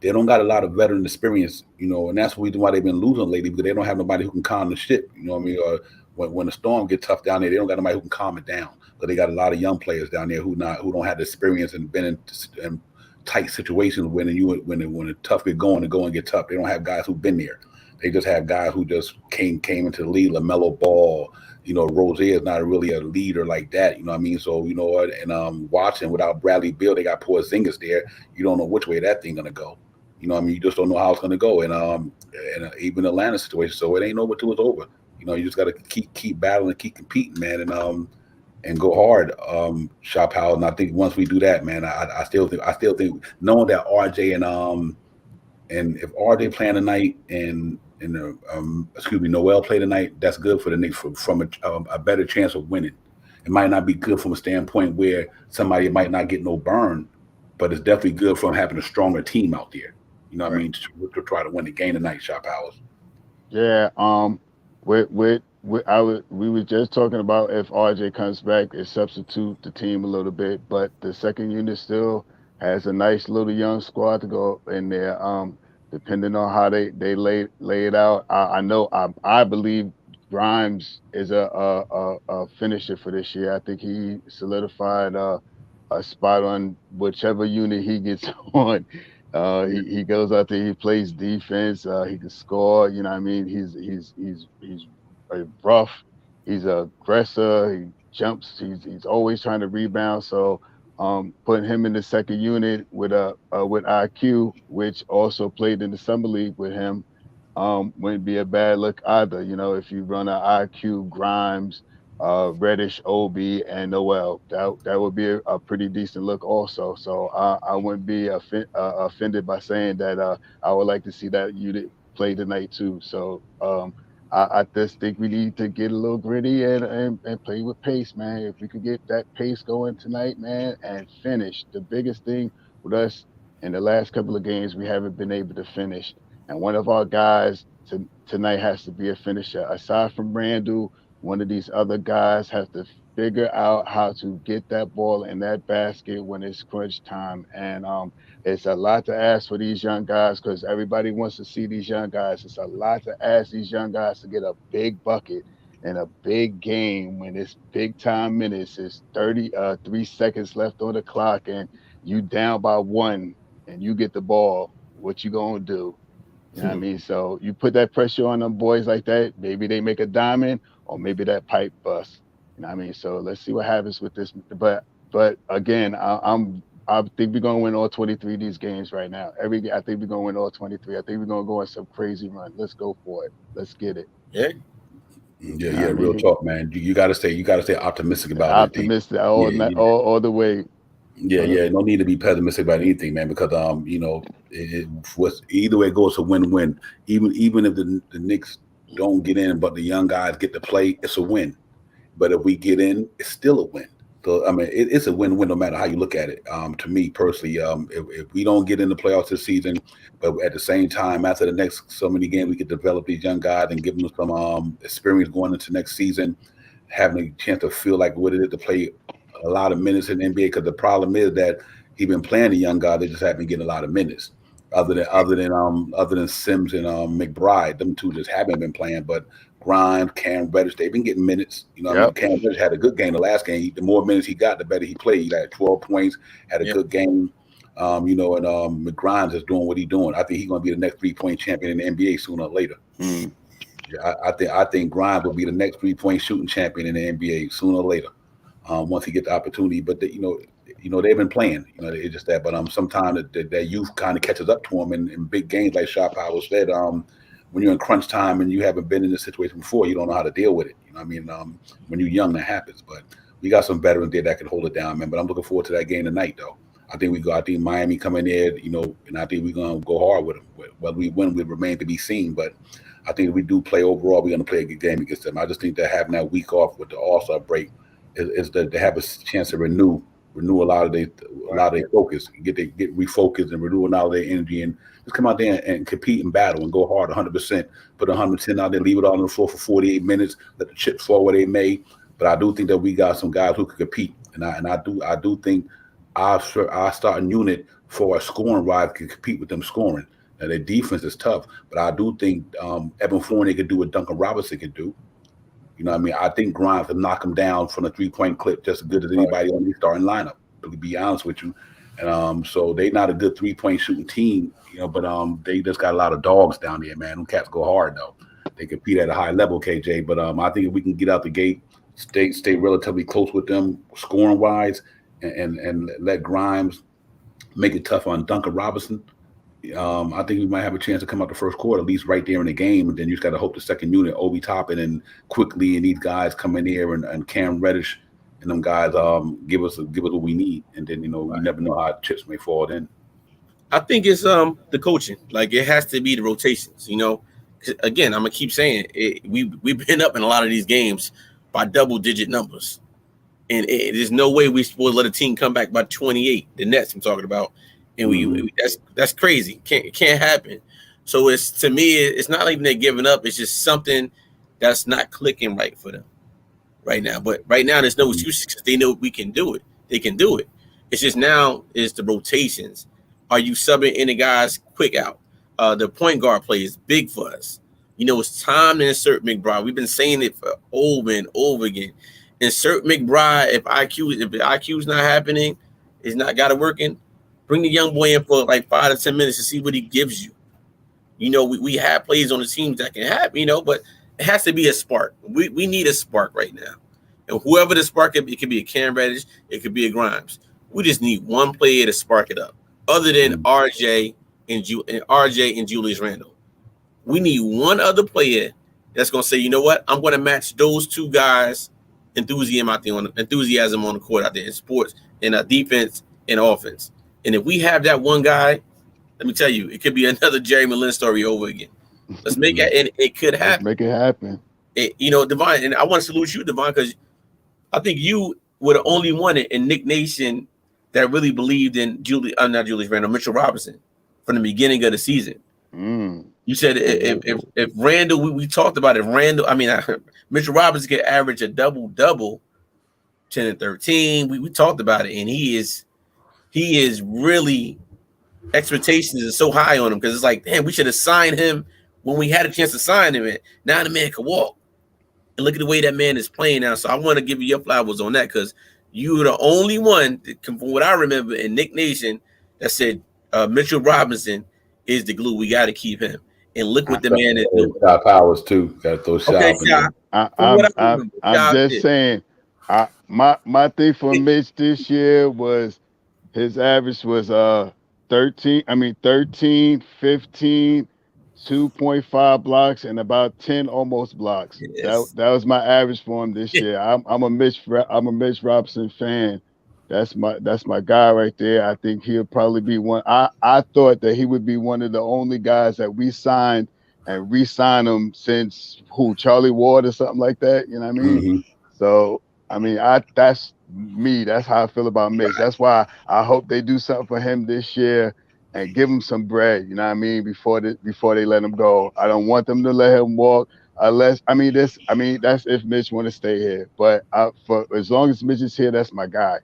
They don't got a lot of veteran experience, and that's the reason why they've been losing lately, because they don't have nobody who can calm the ship. You know what I mean? Or when the storm gets tough down there, they don't got nobody who can calm it down. But they got a lot of young players down there who don't have the experience and been in tight situations when the tough get going, the going get tough. They don't have guys who've been there. They just have guys who just came into the league. LaMelo Ball, Rozier is not really a leader like that. You know what I mean? So and Watson without Bradley Beal, they got Porzingis there. You don't know which way that thing gonna go. You know what I mean? You just don't know how it's gonna go. And even Atlanta situation, so it ain't over till it's over. You just got to keep battling, keep competing, man, and go hard. Shop House, and I think once we do that, man, I still think knowing that RJ and if RJ playing tonight and Noel play tonight, that's good for the Knicks from a better chance of winning. It might not be good from a standpoint where somebody might not get no burn, but it's definitely good from having a stronger team out there. You know what I mean? To try to win the game tonight, Shop House. Yeah. We were just talking about if RJ comes back, it substitute the team a little bit, but the second unit still has a nice little young squad to go in there. Depending on how they lay it out, I believe Grimes is a finisher for this year. I think he solidified a spot on whichever unit he gets on. He goes out there, he plays defense, he can score, you know what I mean? He's rough, he's an aggressor, he jumps, he's always trying to rebound. So putting him in the second unit with IQ, which also played in the summer league with him, wouldn't be a bad look either. If you run an IQ, Grimes, Reddish, Obi, and Noel, that would be a pretty decent look also. So I wouldn't be offended by saying that I would like to see that unit play tonight too. So I just think we need to get a little gritty and play with pace, man. If we could get that pace going tonight, man, and finish. The biggest thing with us in the last couple of games, we haven't been able to finish. And one of our guys tonight has to be a finisher. Aside from Randall, one of these other guys has to figure out how to get that ball in that basket when it's crunch time. And it's a lot to ask for these young guys because everybody wants to see these young guys. It's a lot to ask these young guys to get a big bucket in a big game when it's big time minutes. It's 3 seconds left on the clock and you down by 1 and you get the ball. What you gonna do? You know what I mean? So you put that pressure on them boys like that, maybe they make a diamond or maybe that pipe busts. You know what I mean? So let's see what happens with this. But again, I think we're gonna win all 23 of these games right now. I think we're gonna win all 23. I think we're gonna go on some crazy run. Let's go for it. Let's get it. Yeah. Yeah, real talk, man. You gotta stay optimistic about it. Optimistic all the way. Yeah. No need to be pessimistic about anything, man, because it was either way it goes to win-win. Even if the Knicks don't get in, but the young guys get to play, it's a win. But if we get in, it's still a win. So I mean, it's a win-win no matter how you look at it. To me personally, if we don't get in the playoffs this season, but at the same time, after the next so many games, we could develop these young guys and give them some experience going into next season, having a chance to feel like what it is to play a lot of minutes in the NBA. Because the problem is that he's been playing the young guys; they just haven't been getting a lot of minutes. Other than Sims and McBride, them two just haven't been playing. But Grimes, Cam Reddish, they've been getting minutes. You know, what I mean, Cam Reddish had a good game the last game. The more minutes he got, the better he played. He had 12 points, had a good game. You know, and McGrimes is doing what he's doing. I think he's going to be the next 3-point champion in the NBA sooner or later. I think Grimes will be the next 3-point shooting champion in the NBA sooner or later. Once he gets the opportunity, but you know they've been playing. You know, it's just that. But sometimes that youth kind of catches up to him in big games, like Shot Power said. When you're in crunch time and you haven't been in this situation before, you don't know how to deal with it. You know what I mean? When you're young, that happens. But we got some veterans there that can hold it down, man. But I'm looking forward to that game tonight, though. I think Miami coming there, you know, and I think we're gonna go hard with them. Whether we win, will remain to be seen. But I think if we do play overall, we're gonna play a good game against them. I just think that having that week off with the All-Star break is to have a chance to renew a lot of their focus, get refocused and renew a lot of their energy, and just come out there and compete and battle and go hard 100%. Put 110 out there, leave it all on the floor for 48 minutes, let the chips fall where they may. But I do think that we got some guys who can compete, and I do think our starting unit for a scoring ride can compete with them scoring. Now their defense is tough, but I do think Evan Fournier could do what Duncan Robinson could do. You know what I mean? I think Grimes can knock him down from a 3-point clip just as good as anybody on the starting lineup, to be honest with you. And so they're not a good 3-point shooting team, you know, but they just got a lot of dogs down there, man. Them cats go hard, though. They compete at a high level, KJ. But I think if we can get out the gate, stay relatively close with them scoring-wise, and let Grimes make it tough on Duncan Robinson, I think we might have a chance to come out the first quarter, at least right there in the game. And then you just got to hope the second unit, Obi Toppin and Quickly and these guys come in here and Cam Reddish and them guys give us what we need. And then, you know, we never know how chips may fall then. I think it's the coaching. Like, it has to be the rotations, you know. Again, I'm going to keep saying it. We've been up in a lot of these games by double-digit numbers. And there's no way we're supposed to let a team come back by 28, the Nets I'm talking about. And that's crazy. It can't happen. So to me, it's not even they're giving up. It's just something that's not clicking right for them right now. But right now, there's no excuses because they know we can do it. They can do it. It's just now is the rotations. Are you subbing any guys quick out? The point guard play is big for us. You know, it's time to insert McBride. We've been saying it for over and over again. Insert McBride if the IQ is not happening, it's not got it working. Bring the young boy in for like 5 to 10 minutes to see what he gives you. You know, we have plays on the teams that can happen, you know, but it has to be a spark. We need a spark right now. And whoever the spark could be, it could be a Cam Reddish, it could be a Grimes. We just need one player to spark it up, other than RJ and Julius Randle. We need one other player that's going to say, you know what, I'm going to match those two guys' enthusiasm on the court out there in sports, in defense and offense. And if we have that one guy, let me tell you, it could be another Jerry Lin story over again. Let's make it, and it could happen. Let's make it happen. You know, Devon, and I want to salute you, Devon, because I think you were the only one in Nick Nation that really believed in Mitchell Robinson from the beginning of the season. You said if Randall, we talked about it. Mitchell Robinson could average a double-double, 10 and 13. We talked about it, and he is really, expectations are so high on him because it's like, damn, we should have signed him when we had a chance to sign him. And now the man can walk. And look at the way that man is playing now. So I want to give you your flowers on that because you were the only one, from what I remember in Nick Nation, that said Mitchell Robinson is the glue. We got to keep him. And look what the man is doing. Shot Powers too. Got those shots. I'm just saying. My thing for Mitch this year was his average was 13, 15, 2.5 blocks and about 10 almost blocks. Yes. That was my average for him this year. I'm a Mitch Robinson fan. That's my guy right there. I think he'll probably be one. I thought that he would be one of the only guys that we signed and re-signed him since Charlie Ward or something like that. You know what I mean? Mm-hmm. So that's me. That's how I feel about Mitch. That's why I hope they do something for him this year and give him some bread. You know what I mean? Before they let him go. I don't want them to let him walk unless that's if Mitch want to stay here. But for as long as Mitch is here, that's my guy.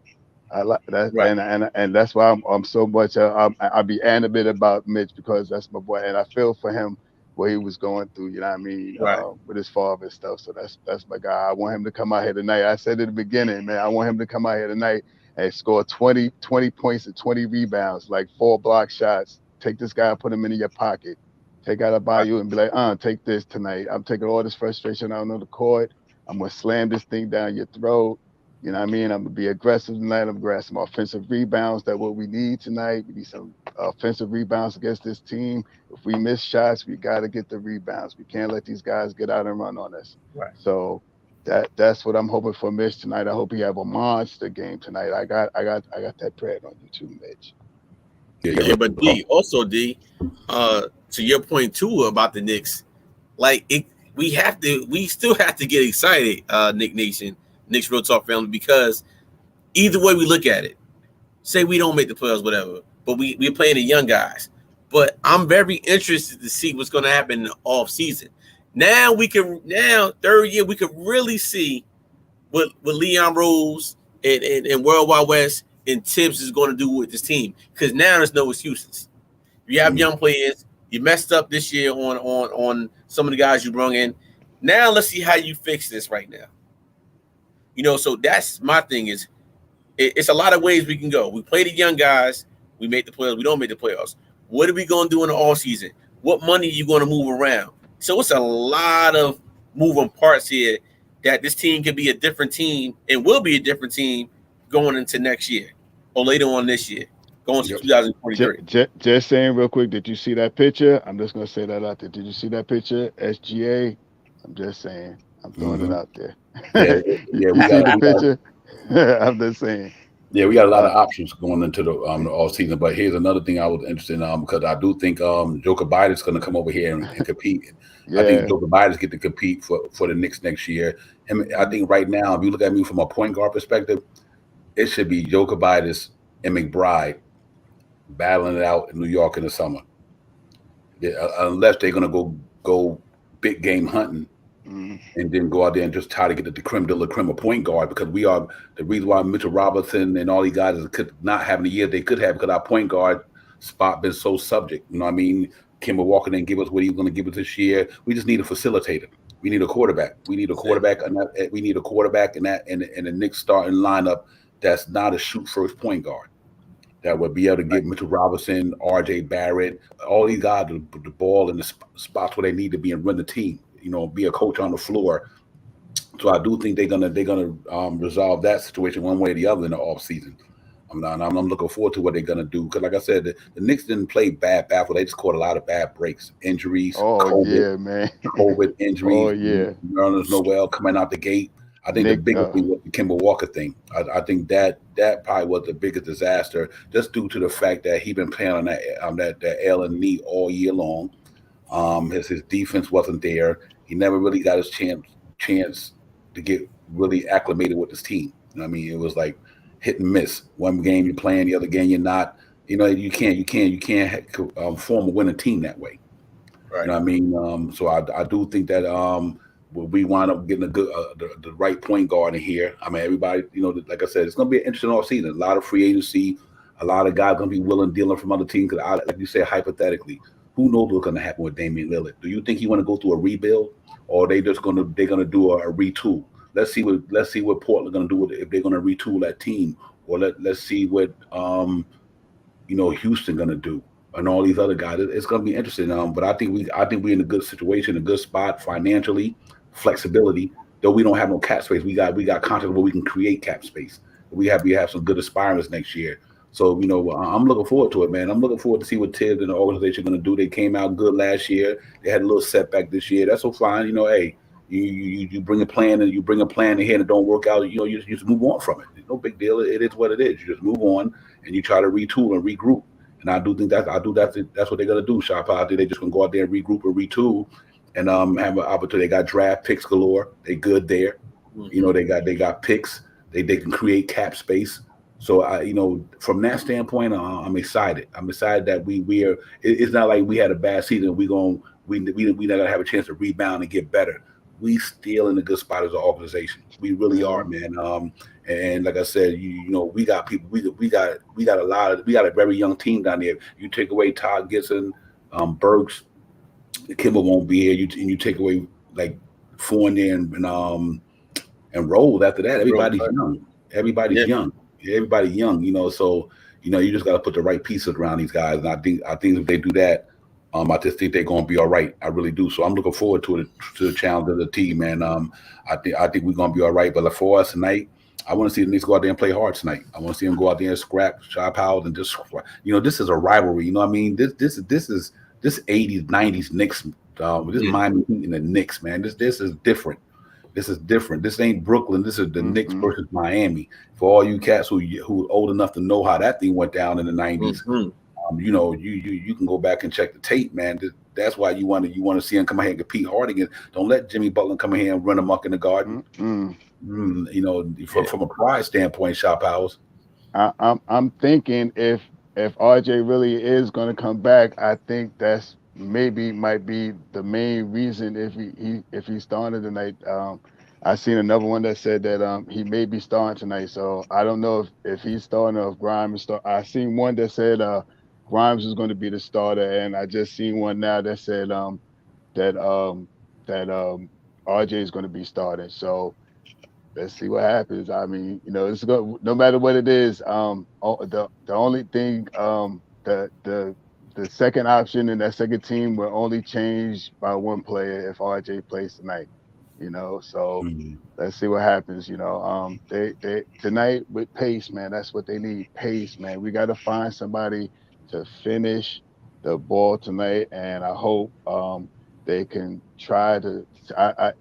I like that, right. and that's why I'm so much. I'll be animated about Mitch because that's my boy, and I feel for him what he was going through. You know what I mean? Right. With his father and stuff. So that's my guy. I want him to come out here tonight. I said at the beginning, man, I want him to come out here tonight and score 20 points and 20 rebounds, like 4 block shots. Take this guy, put him in your pocket. Take out a Bayou and be like, take this tonight. I'm taking all this frustration out on the court. I'm going to slam this thing down your throat. You know what I mean? I'm going to be aggressive tonight. I'm going to grab some offensive rebounds. That's what we need tonight. We need some offensive rebounds against this team. If we miss shots, we got to get the rebounds. We can't let these guys get out and run on us. Right. So that's what I'm hoping for Mitch tonight. I hope he have a monster game tonight. I got that prayer on you too, Mitch. Yeah, but D, to your point too about the Knicks, we still have to get excited, Knick Nation, Knicks Real Talk family, because either way we look at it, say we don't make the playoffs, whatever, but we're playing the young guys. But I'm very interested to see what's going to happen in the off season. Now third year, we could really see what Leon Rose and World Wide West and Tibbs is going to do with this team, because now there's no excuses. You have young players. You messed up this year on some of the guys you brought in. Now let's see how you fix this right now. So that's my thing. It's a lot of ways we can go. We play the young guys. We make the playoffs. We don't make the playoffs. What are we going to do in the off season? What money are you going to move around? So it's a lot of moving parts here that this team can be a different team and will be a different team going into next year or later on this year, going to 2023. Just saying real quick, did you see that picture? I'm just going to say that out there. Did you see that picture? SGA? I'm just saying. I'm throwing it out there. Yeah, we got the picture. I'm just saying. Yeah, we got a lot of options going into the off season. But here's another thing I was interested in because I do think Joker Biden's going to come over here and compete. Yeah. I think Joker Biden's get to compete for the Knicks next year. I think right now, if you look at me from a point guard perspective, it should be Joker Biden's and McBride battling it out in New York in the summer. Yeah, unless they're going to go big game hunting. And then go out there and just try to get the creme de la creme of point guard, because we are the reason why Mitchell Robinson and all these guys could not have the year they could have, because our point guard spot been so subject. You know what I mean? Kemba Walker didn't give us what he was going to give us this year. We just need a facilitator. We need a quarterback. We need a quarterback, and we need a quarterback in the Knicks starting lineup that's not a shoot first point guard that would be able to get Mitchell Robinson, RJ Barrett, all these guys the ball in the spots where they need to be and run the team. Be a coach on the floor. So I do think they're gonna resolve that situation one way or the other in the off season. I'm looking forward to what they're gonna do, because, like I said, the Knicks didn't play bad basketball. They just caught a lot of bad breaks, injuries. COVID injuries. Oh yeah, Ernest Noel coming out the gate. I think the biggest thing was the Kemba Walker thing. I think that probably was the biggest disaster, just due to the fact that he been playing on that L and knee all year long. His defense wasn't there. He never really got his chance to get really acclimated with his team. I mean, it was like hit and miss. One game you're playing, the other game you're not. You can't form a winning team that way. Right. You know what I mean? So I do think that we wind up getting a good the right point guard in here. I mean, everybody, like I said, it's going to be an interesting off season. A lot of free agency, a lot of guys going to be willing dealing from other teams. Because like you said, hypothetically, who knows what's going to happen with Damian Lillard? Do you think he want to go through a rebuild, or they're going to do a retool? Let's see what Portland going to do if they're going to retool that team, or let's see what Houston going to do, and all these other guys. It's going to be interesting. But I think we're in a good situation, a good spot financially, flexibility. Though we don't have no cap space, we got contracts where we can create cap space. We have some good aspirants next year. So, I'm looking forward to it, man. I'm looking forward to see what Tibbs and the organization are going to do. They came out good last year. They had a little setback this year. That's so fine. Hey, you bring a plan and ahead and it don't work out. You just move on from it. It's no big deal. It is what it is. You just move on and you try to retool and regroup. And I do think that's what they're going to do, Shop. I think they're just going to go out there and regroup and retool and have an opportunity. They got draft picks galore. They good there. They got picks. They can create cap space. So from that standpoint, I'm excited. I'm excited that we are. It's not like we had a bad season. We not gonna have a chance to rebound and get better. We still in a good spot as an organization. We really are, man. And like I said, we got people. We got a very young team down there. You take away Todd Gibson, Burks, Kimber won't be here. You take away like Fournier and Rose. After that, everybody's young. Everybody's young. everybody young, so you just got to put the right pieces around these guys, and I think if they do that, I just think they're going to be all right. I really do. So I'm looking forward to the challenge of the team, man. I think we're going to be all right. But for us tonight, I want to see the Knicks go out there and play hard tonight. I want to see them go out there and scrap, sharp house, and just this is a rivalry. You know what I mean? This is 80s, 90s Knicks. This Miami Heat and the Knicks, man. This is different. This is different. This ain't Brooklyn. This is the Knicks versus Miami. For all you cats who old enough to know how that thing went down in the 90s, you can go back and check the tape, man. That's why you want to see him come here and compete hard again. Don't let Jimmy Butler come in here and run amok in the Garden. From a pride standpoint, Shop House. I'm thinking if RJ really is going to come back, I think that's might be the main reason if he started tonight. I seen another one that said that he may be starting tonight, so I don't know if he's starting or if Grimes is starting. I seen one that said Grimes is going to be the starter, and I just seen one now that said that RJ is going to be starting. So let's see what happens. I mean, it's no matter what it is. The only thing the second option in that second team will only change by one player if RJ plays tonight. So let's see what happens. They tonight with pace, man. That's what they need. Pace, man. We got to find somebody to finish the ball tonight, and I hope they can try to. I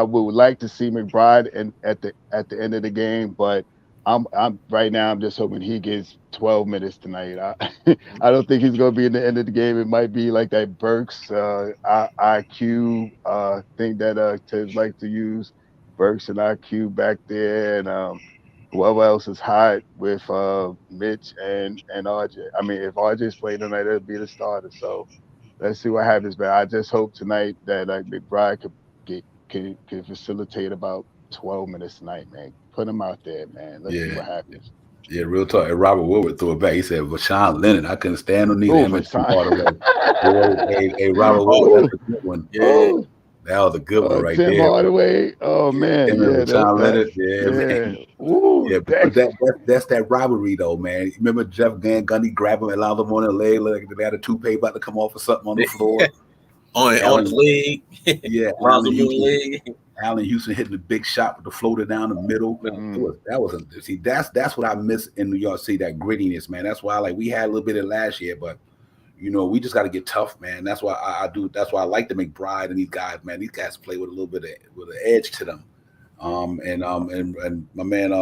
would like to see McBride at the end of the game, but I'm right now. I'm just hoping he gets 12 minutes tonight. I don't think he's going to be in the end of the game. It might be like that Burks IQ thing that Tibbs like to use. Burks and IQ back there, and whoever else is hot with Mitch and RJ. I mean, if RJ's playing tonight, it'll be the starter. So let's see what happens. But I just hope tonight that McBride can facilitate about 12 minutes tonight, man. Put him out there, man. Let's see what happens. Yeah, real talk. And Robert Woodward threw it back. He said, Rashawn Leonard, I couldn't stand on neither him and Tim Hardaway. Hey, Robert Woodward, that's a good one. Yeah. That was a good one right Tim there. Tim Hardaway. Oh, man. Rashawn Leonard. Yeah, man. Ooh, but that's that rivalry, though, man. Remember Jeff Van Gundy grabbed him and allowed him on the leg like they had a toupee about to come off or something on the floor. on his leg. Yeah. Allen Houston hitting the big shot with the floater down the middle. That's what I miss in New York City, that grittiness, man. That's why we had a little bit of last year, but we just got to get tough, man. That's why I do. That's why I like the McBride and these guys, man. These guys play with a little bit with an edge to them. And my man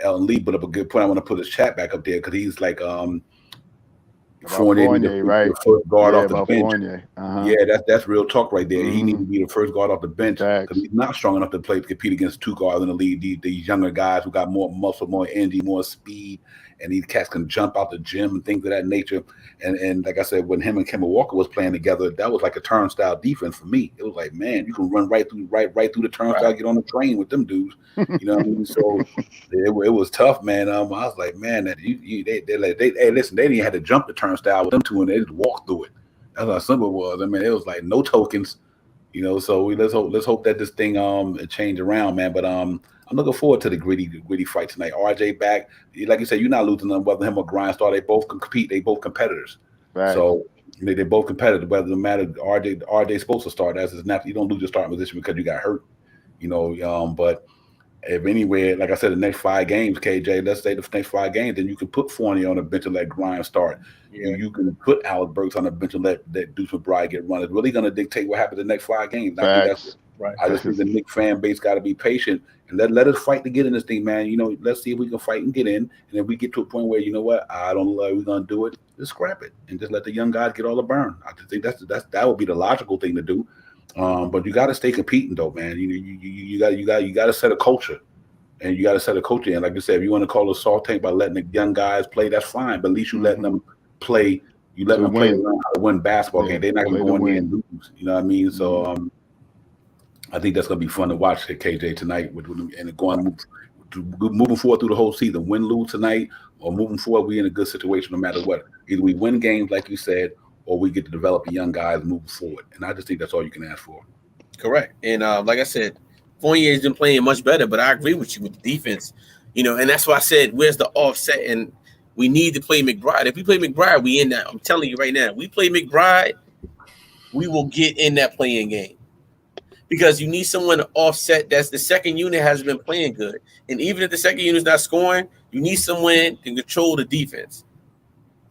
Alan Lee put up a good point. I want to put his chat back up there because he's like Fournier, right? The first guard off the bench. Uh-huh. Yeah, that's real talk right there. He needs to be the first guard off the bench because he's not strong enough to compete against two guards in the league. These younger guys who got more muscle, more energy, more speed, and these cats can jump out the gym and things of that nature. And like I said, when him and Kemba Walker was playing together, that was like a turnstile defense for me. It was like, man, you can run right through the turnstile, get on the train with them dudes. You know what I mean? So it was tough, man. I was like, man, that hey, listen, they didn't have to jump the turnstile with them two, and they just walked through it. That's how simple it was. I mean, it was like no tokens, So let's hope that this thing change around, man. But I'm looking forward to the gritty fight tonight. RJ back, like you said, you're not losing them whether him or Grind Star. They both can compete. They both competitors. Right. So they're both competitive. Whether it matter, RJ's supposed to start. That's his natural. You don't lose your starting position because you got hurt. But if anywhere, like I said, the next 5 games, KJ, let's say the next 5 games, then you can put Fournier on the bench and let Grimes start. Yeah. You can put Alex Burks on the bench and let Deuce McBride get run. It's really going to dictate what happens the next 5 games. I just think the Knicks fan base got to be patient and let us fight to get in this thing, man. Let's see if we can fight and get in. And if we get to a point where, I don't know how we're going to do it, just scrap it and just let the young guys get all the burn. I just think that would be the logical thing to do. But you got to stay competing, though, man. You got to set a culture, and you got to set a culture. And like I said, if you want to call it salt tank by letting the young guys play, that's fine. But at least you letting them play. You let them play around how to win basketball game. They're not going to go in there and lose. You know what I mean? So I think that's going to be fun to watch at KJ tonight. Moving forward through the whole season, win, lose tonight, or moving forward, we in a good situation no matter what. Either we win games, like you said, or we get to develop the young guys moving forward. And I just think that's all you can ask for. Correct. And like I said, Fournier's been playing much better, but I agree with you with the defense. You know, and that's why I said, where's the offset? And we need to play McBride. If we play McBride, we in that. I'm telling you right now, we play McBride, we will get in that playing game. Because you need someone to offset. That's the second unit has been playing good. And even if the second unit is not scoring, you need someone to control the defense.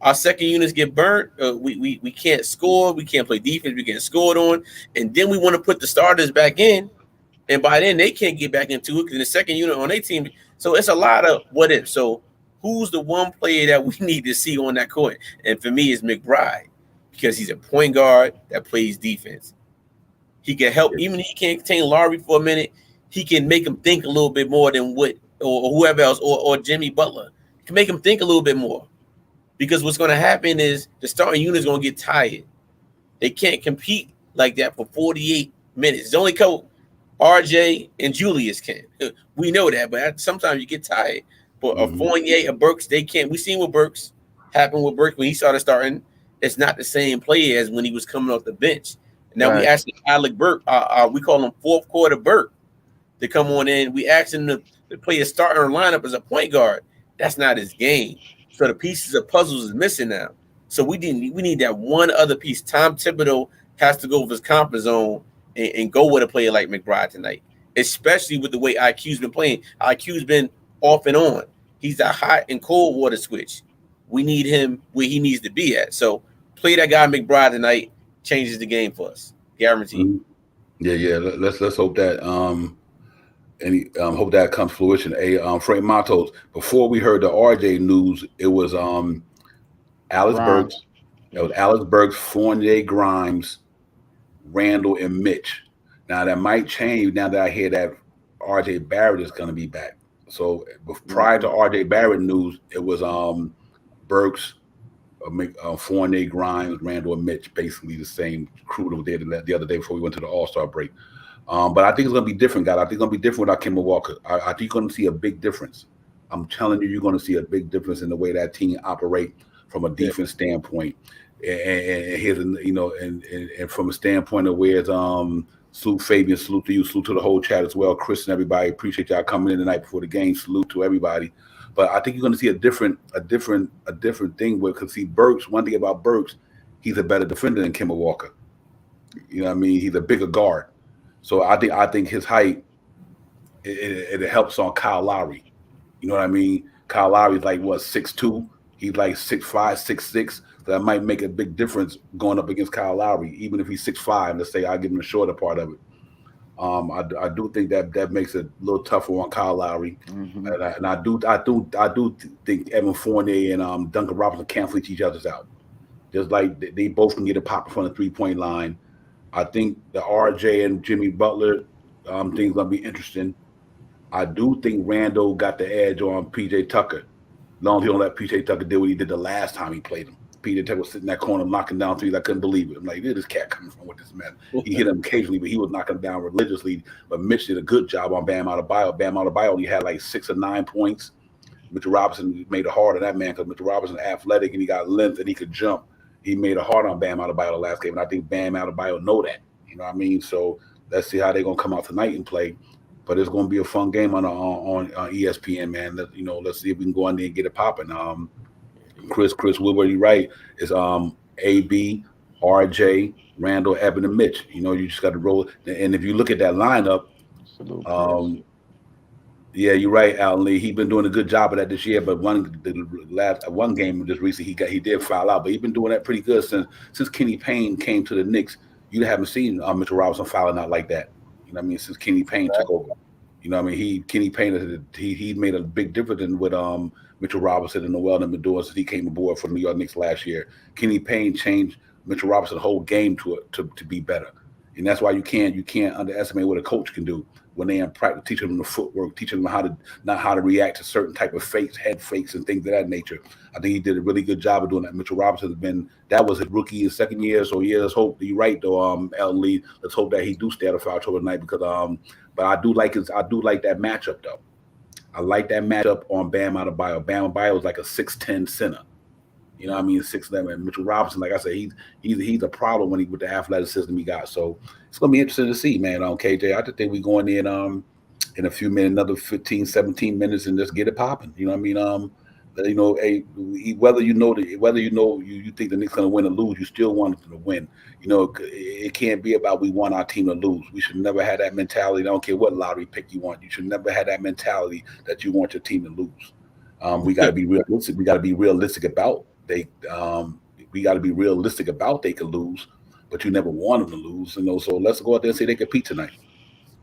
Our second units get burnt. We can't score. We can't play defense. We can't score it on. And then we want to put the starters back in. And by then they can't get back into it because the second unit on their team. So it's a lot of what if. So who's the one player that we need to see on that court? And for me, it's McBride because he's a point guard that plays defense. He can help, even if he can't contain Laurie for a minute, he can make him think a little bit more than what, or whoever else, or Jimmy Butler. He can make him think a little bit more. Because what's going to happen is the starting unit is going to get tired. They can't compete like that for 48 minutes. It's only couple RJ and Julius can. We know that, but sometimes you get tired. But a Fournier, a Burks, they can't. We seen what Burks happened with Burks when he started starting. It's not the same player as when he was coming off the bench. Now we asked Alec Burke, we call him fourth quarter Burke, to come on in. We asked him to play a starter lineup as a point guard. That's not his game. So the pieces of puzzles is missing now. So we need that one other piece. Tom Thibodeau has to go with his comfort zone and go with a player like McBride tonight, especially with the way IQ's been playing. IQ's been off and on. He's a hot and cold water switch. We need him where he needs to be at. So play that guy McBride tonight. Changes the game for us, guaranteed. Yeah. Let's hope that hope that comes to fruition. Frank Matos. Before we heard the RJ news, it was Alex Burks. It was Alex Burks, Fournier, Grimes, Randall, and Mitch. Now that might change now that I hear that RJ Barrett is going to be back. So prior to RJ Barrett news, it was Burks, Fournier, Grimes, Randall, and Mitch, basically the same crew that was there the other day before we went to the All-Star break. But I think it's going to be different, guys. I think it's going to be different without Kemba Walker. I think you're going to see a big difference. I'm telling you, you're going to see a big difference in the way that team operate from a defense standpoint. And here's, and from a standpoint of where it's salute Fabian, salute to you, salute to the whole chat as well, Chris and everybody. Appreciate y'all coming in the night before the game. Salute to everybody. But I think you're going to see a different thing where, because see, Burks, one thing about Burks, he's a better defender than Kemba Walker. You know what I mean? He's a bigger guard. So I think his height, it helps on Kyle Lowry. You know what I mean? Kyle Lowry's like, 6'2"? He's like 6'5", 6'6". So that might make a big difference going up against Kyle Lowry, even if he's 6'5". Let's say I give him the shorter part of it. I do think that makes it a little tougher on Kyle Lowry, and I do think Evan Fournier and Duncan Robinson cancel each other's out. Just like they both can get a pop in front of the 3-point line. I think the RJ and Jimmy Butler thing's gonna be interesting. I do think Randall got the edge on PJ Tucker. As long as he don't let PJ Tucker do what he did the last time he played him. PJ Tucker was sitting in that corner knocking down threes. I couldn't believe it. I'm like, where's this cat coming from with this man? He hit him occasionally, but he was knocking him down religiously. But Mitch did a good job on Bam Adebayo. Bam Adebayo only had like 6 or 9 points. Mitchell Robinson made it hard on that man because Mitchell Robinson athletic and he got length and he could jump. He made it hard on Bam Adebayo the last game, and I think Bam Adebayo know that. You know what I mean? So let's see how they're gonna come out tonight and play. But it's gonna be a fun game on ESPN, man. Let's see if we can go on there and get it popping. Chris Woodward, you're right. It's AB, RJ, Randall, Evan, and Mitch. You just got to roll. And if you look at that lineup, yeah, you're right, Alan Lee. He's been doing a good job of that this year. But one game just recently, he did foul out, but he's been doing that pretty good since Kenny Payne came to the Knicks. You haven't seen Mitchell Robinson fouling out like that. You know what I mean? Since Kenny Payne took over. You know what I mean? Kenny Payne, he made a big difference in with Mitchell Robinson and Noel and Medora since he came aboard for the New York Knicks last year. Kenny Payne changed Mitchell Robinson's whole game to be better. And that's why you can't underestimate what a coach can do when they in practice, teaching them the footwork, teaching them how to react to certain type of fakes, head fakes, and things of that nature. I think he did a really good job of doing that. Mitchell Robinson that was his rookie and second year. So yeah, let's hope you're right though, Elton Lee. Let's hope that he do stay out of foul trouble tonight because but I do like that matchup though. I like that matchup on Bam Adebayo. Bam Adebayo is like a 6'10" center. You know what I mean? 6'11". Mitchell Robinson, like I said, he's a problem with the athleticism he got. So it's gonna be interesting to see, man. KJ, I just think we going in in a few minutes, another 15, 17 minutes, and just get it popping. You know what I mean? You know, whether you think the Knicks gonna win or lose, you still want them to win. You know, it can't be about we want our team to lose. We should never have that mentality. I don't care what lottery pick you want. You should never have that mentality that you want your team to lose. We got to be realistic. We got to be realistic about they. We got to be realistic about they could lose, but you never want them to lose. You know, so let's go out there and say they compete tonight.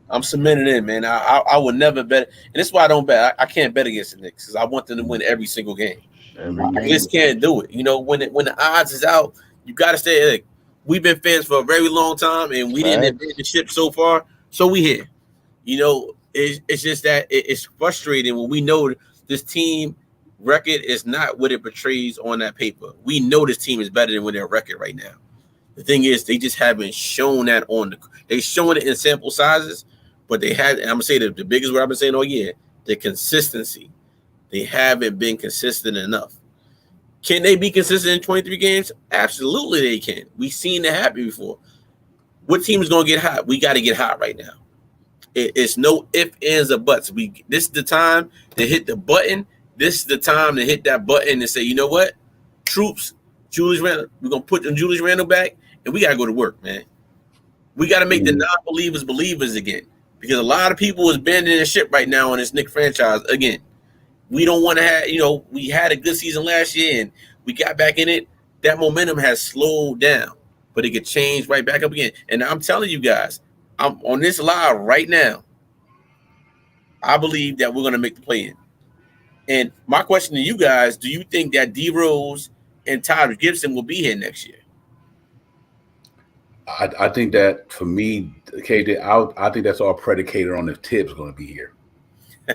I'm submitting in, man. I would never bet, and that's why I don't bet. I can't bet against the Knicks because I want them to win every single game. Every I game. just can't do it. You know, when the odds is out, you got to stay. Like, we've been fans for a very long time, and we didn't advance the ship so far, so we here. You know, it's just that it's frustrating when we know this team record is not what it portrays on that paper. We know this team is better than what their record right now. The thing is, they just haven't shown that on the. They shown it in sample sizes, but they had. And I'm gonna say the biggest word I've been saying all year: the consistency. They haven't been consistent enough. Can they be consistent in 23 games? Absolutely, they can. We've seen that happen before. What team is gonna get hot? We got to get hot right now. It's no ifs, ands, or buts. This is the time to hit the button. This is the time to hit that button and say, you know what? Troops, Julius Randle, we're going to put Julius Randle back, and we got to go to work, man. We got to make the non-believers believers again, because a lot of people is abandoning the ship right now on this Knicks franchise again. We don't want to have, you know, we had a good season last year, and we got back in it. That momentum has slowed down, but it could change right back up again. And I'm telling you guys, I'm on this live right now. I believe that we're going to make the play-in. And my question to you guys, do you think that D Rose and Tyrese Gibson will be here next year? I think that for me, KD, I think that's all predicated on if Tibbs going to be here.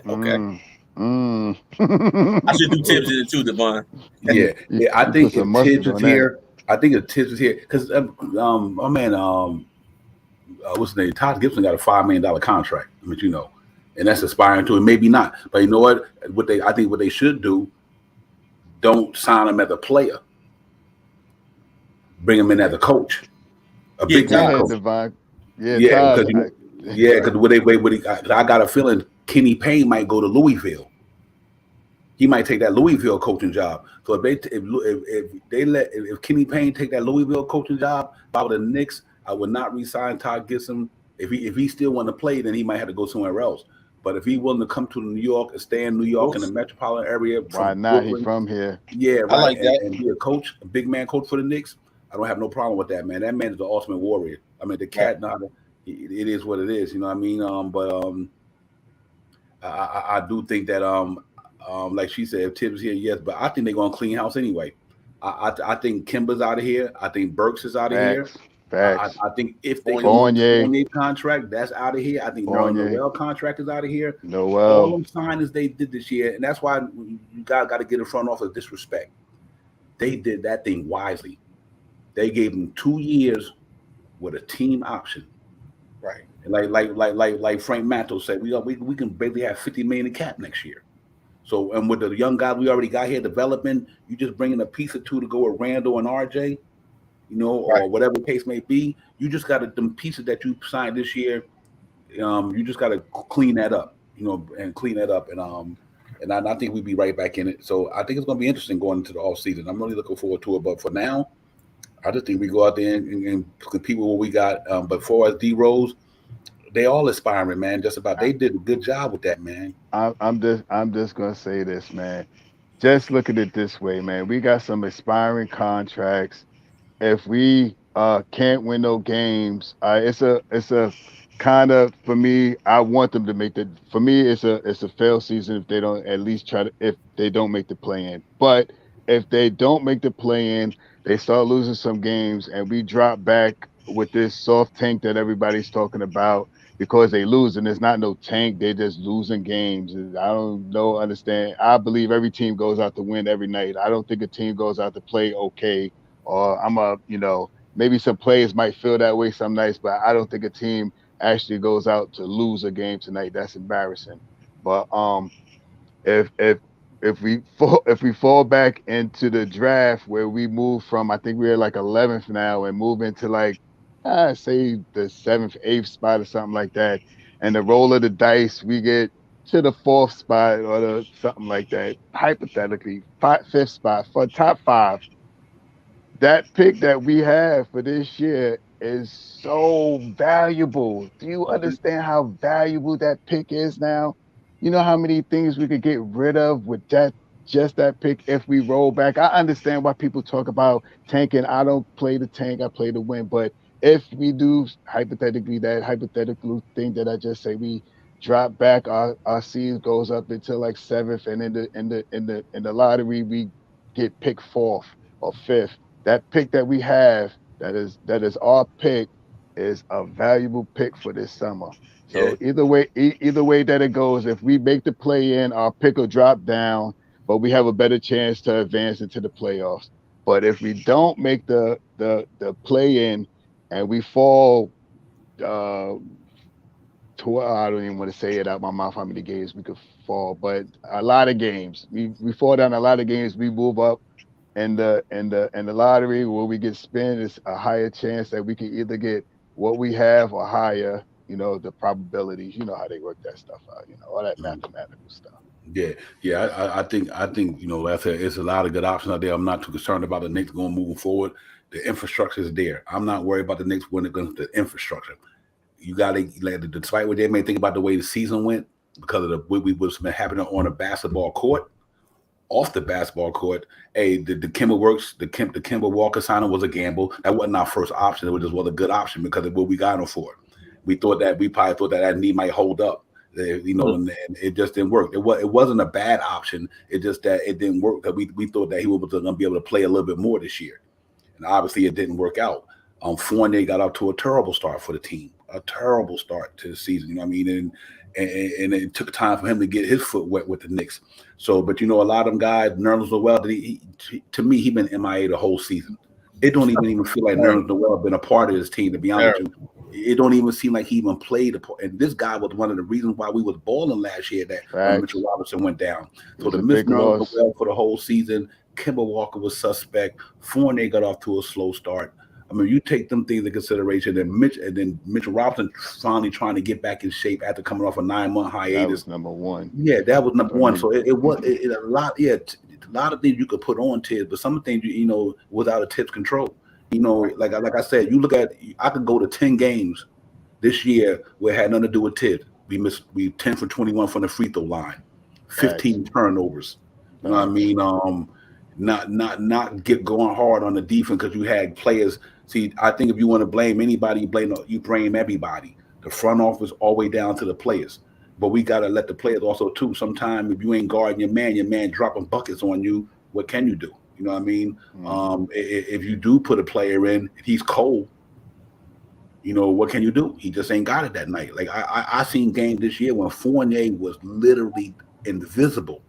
Okay. I should do Tibbs in it too, Devon. Yeah. I think if Tibbs is here, because my man, what's his name? Todd Gibson got a $5 million contract. I mean, you know. And that's aspiring to it. Maybe not, but you know what? I think what they should do, don't sign him as a player. Bring him in as a coach, a big man coach. Because I got a feeling Kenny Payne might go to Louisville. He might take that Louisville coaching job. So if Kenny Payne take that Louisville coaching job, if I were the Knicks, I would not re-sign Todd Gibson. If he still want to play, then he might have to go somewhere else. But if he willing to come to New York and stay in New York in the metropolitan area, why not? He's from here. Yeah, right. I like that. And be a coach, a big man coach for the Knicks. I don't have no problem with that, man. That man is the ultimate warrior. I mean, the cat, it is what it is. You know what I mean? I do think that like she said, if Tibbs is here, yes. But I think they're gonna clean house anyway. I think Kimba's out of here. I think Burks is out of here. I think if they go on their contract, that's out of here. I think Noel contract is out of here. All them signings they did this year, and that's why you got to get in front of disrespect. They did that thing wisely. They gave them 2 years with a team option. Right. And like Frank Mantle said, we can basically have $50 million in cap next year. So, and with the young guys we already got here developing, you just bring in a piece or two to go with Randall and RJ. You know, or whatever the case may be, you just got to them pieces that you signed this year. You just got to clean that up, and I think we'd be right back in it. So I think it's going to be interesting going into the off season. I'm really looking forward to it. But for now, I just think we go out there and compete with what we got. But for us, D Rose, they all aspiring, man. Just about they did a good job with that, man. I'm just gonna say this, man. Just look at it this way, man. We got some aspiring contracts. If we can't win no games, it's a kind of, for me, I want them to make the. For me, it's a fail season if they don't at least if they don't make the play-in. But if they don't make the play-in, they start losing some games, and we drop back with this soft tank that everybody's talking about because they lose, and there's not no tank. They're just losing games. I don't understand. I believe every team goes out to win every night. I don't think a team goes out to play okay. Or maybe some players might feel that way some nights, but I don't think a team actually goes out to lose a game tonight. That's embarrassing. But if we fall back into the draft where we move from, I think we're like 11th now, and move into like say the 7th, 8th spot or something like that, and the roll of the dice, we get to the 4th spot or something like that, hypothetically, fifth spot for top 5, that pick that we have for this year is so valuable. Do you understand how valuable that pick is now? You know how many things we could get rid of with just that pick if we roll back. I understand why people talk about tanking. I don't play the tank, I play the win. But if we do hypothetically that hypothetical thing that I just say, we drop back, our seed goes up until like 7th, and in the lottery we get picked 4th or 5th. That pick that we have, that is our pick, is a valuable pick for this summer. So either way that it goes, if we make the play in, our pick will drop down, but we have a better chance to advance into the playoffs. But if we don't make the play in and we fall I don't even want to say it out my mouth how many games we could fall, but a lot of games. We fall down a lot of games, we move up in the lottery where we get spin, is a higher chance that we can either get what we have or higher. You know, the probabilities. You know how they work that stuff out. You know, all that mathematical stuff. Yeah. I think like I said, it's a lot of good options out there. I'm not too concerned about the Knicks moving forward. The infrastructure is there. I'm not worried about the Knicks when it comes to infrastructure. You got to, despite what they may think about the way the season went, because of what's been happening on the basketball court. Off the basketball court, the Kemba Walker signing was a gamble. That wasn't our first option. It just was a good option because of what we got him for. We probably thought that knee might hold up, and it just didn't work. It wasn't a bad option. It just that it didn't work. That we thought that he was going to be able to play a little bit more this year, and obviously it didn't work out. Fournier got off to a terrible start for the team, a terrible start to the season. You know what I mean? And it took time for him to get his foot wet with the Knicks. So, but a lot of them guys, Nerlens Noel, to me, he been MIA the whole season. It don't even feel like Nerlens Noel been a part of his team, to be honest with you. It don't even seem like he even played a part. And this guy was one of the reasons why we was balling last year, that when Mitchell Robinson went down. So to miss Nerlens Noel for the whole season, Kemba Walker was suspect. Fournier got off to a slow start. I mean, you take them things into consideration, and then Mitchell Robinson finally trying to get back in shape after coming off a 9-month hiatus. That was number one. Yeah, that was number one. So it was a lot. Yeah, a lot of things you could put on Tibbs, but some things was out of Tibbs' control. Like I said, I could go to 10 games this year where it had nothing to do with Tibbs. We 10 for 21 from the free throw line, 15 turnovers. You know what I mean? Not get going hard on the defense because you had players. See, I think if you want to blame anybody, you blame everybody. The front office all the way down to the players. But we got to let the players also too. Sometimes if you ain't guarding your man dropping buckets on you, what can you do? You know what I mean? Mm-hmm. If you do put a player in, he's cold. What can you do? He just ain't got it that night. Like I seen games this year when Fournier was literally invisible.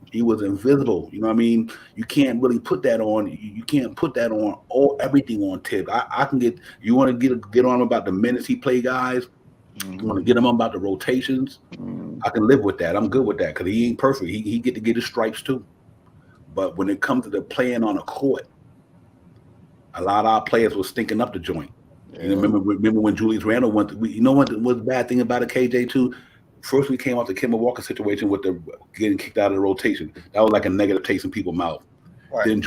He was invisible. You know what I mean? You can't really put that on. You can't put that on everything on Tibbs. I can get. You want to get on about the minutes he play, guys. Mm-hmm. You want to get him on about the rotations. Mm-hmm. I can live with that. I'm good with that because he ain't perfect. He get to get his stripes too. But when it comes to the playing on a court, a lot of our players were stinking up the joint. Yeah. You remember when Julius Randle went? You know what was the bad thing about a KJ too? First, we came off the Kemba Walker situation with the getting kicked out of the rotation. That was like a negative taste in people's mouth. Right. Then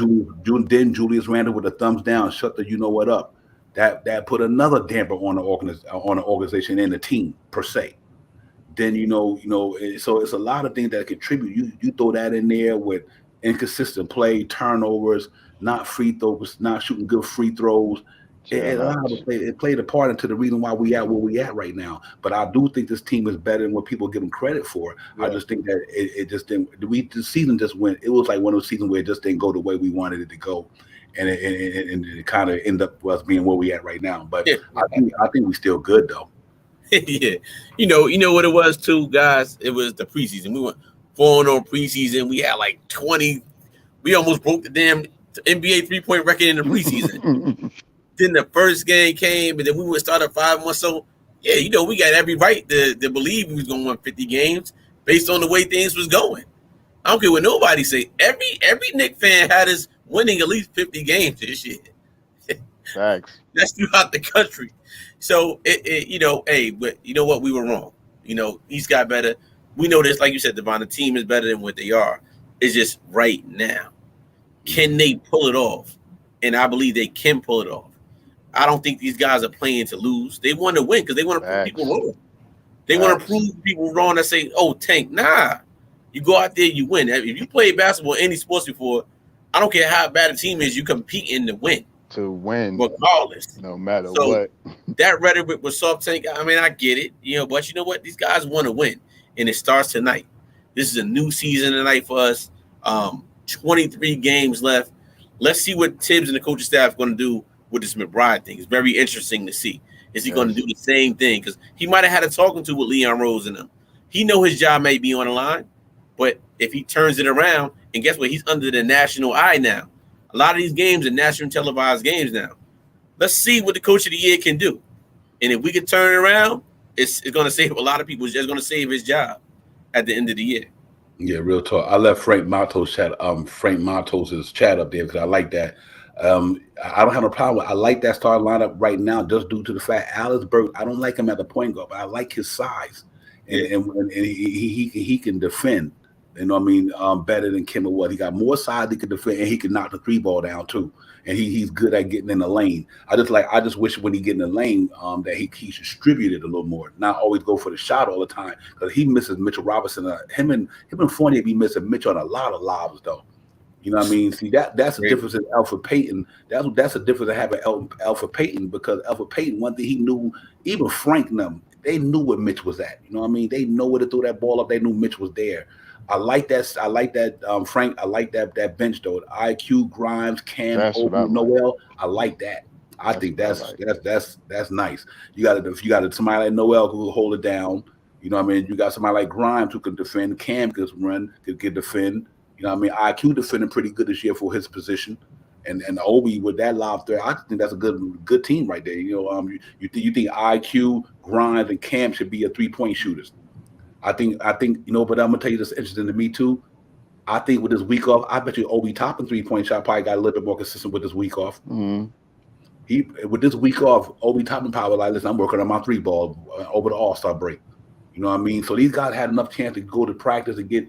Julius Randle with a thumbs down, shut the what up. That put another damper on the organization and the team per se. Then so it's a lot of things that contribute. You throw that in there with inconsistent play, turnovers, not free throws, not shooting good free throws. It played a part into the reason why we at where we at right now. But I do think this team is better than what people give them credit for. Yeah. I just think that it just didn't. The season just went. It was like one of those seasons where it just didn't go the way we wanted it to go, and it kind of ended up with us being where we at right now. But yeah. I think we still good though. Yeah, you know what it was too, guys. It was the preseason. We went 4-0 preseason. We had like 20. We almost broke the damn NBA 3-point record in the preseason. Then the first game came, and then we would start at 5-1. So, yeah, we got every right to believe we was going to win 50 games based on the way things was going. I don't care what nobody say. Every Knicks fan had us winning at least 50 games this year. Facts. That's throughout the country. So hey, but you know what? We were wrong. He's got better. We know this, like you said, Devon. The team is better than what they are. It's just right now. Can they pull it off? And I believe they can pull it off. I don't think these guys are playing to lose. They want to win because they want to prove people wrong. They want to prove people wrong that say, "Oh, Tank, nah." You go out there, you win. If you play basketball, any sports before, I don't care how bad a team is, you competing to win. To win, regardless, no matter what. That rhetoric with Soft Tank, I mean, I get it, but you know what? These guys want to win, and it starts tonight. This is a new season tonight for us. 23 games left. Let's see what Tibbs and the coaching staff are going to do with this McBride thing. It's very interesting to see. Is he going to do the same thing? Because he might have had a talking to with Leon Rose and them. He know his job may be on the line, but if he turns it around, and guess what? He's under the national eye now. A lot of these games are national televised games now. Let's see what the coach of the year can do. And if we can turn it around, it's going to save a lot of people. It's just going to save his job at the end of the year. Yeah, real talk. I left Frank Matos' chat up there because I like that. I don't have no problem with I like that starting lineup right now just due to the fact Alex Burke, I don't like him at the point guard, but I like his size. And he can defend. You know what I mean? Better than Kim or what. He got more size, he can defend, and he can knock the three ball down too. And he's good at getting in the lane. I just wish when he get in the lane that he distribute it a little more, not always go for the shot all the time. Because he misses Mitchell Robinson. Him and Fournier be missing Mitchell on a lot of lobs though. You know what I mean? See, that's the difference in Alfred Payton. That's the difference of having Alfred Payton, because Alfred Payton, one thing he knew, even Frank and them, they knew where Mitch was at. You know what I mean? They know where to throw that ball up. They knew Mitch was there. I like that, Frank. I like that bench though. IQ, Grimes, Cam, Noel. I like that. I think that's nice. You got somebody like Noel who will hold it down. You know what I mean? You got somebody like Grimes who can defend. Cam can run, can defend. You know what I mean? IQ defending pretty good this year for his position. And Obi with that lob there, I think that's a good team right there. You know, you think IQ, Grimes, and Cam should be a 3-point shooters. I think but I'm gonna tell you this interesting to me too. I think with this week off, I bet you Obi Toppin 3-point shot probably got a little bit more consistent with this week off. Mm-hmm. With this week off, Obi Toppin probably like, listen, I'm working on my 3-ball over the All-Star break. You know what I mean? So these guys had enough chance to go to practice and get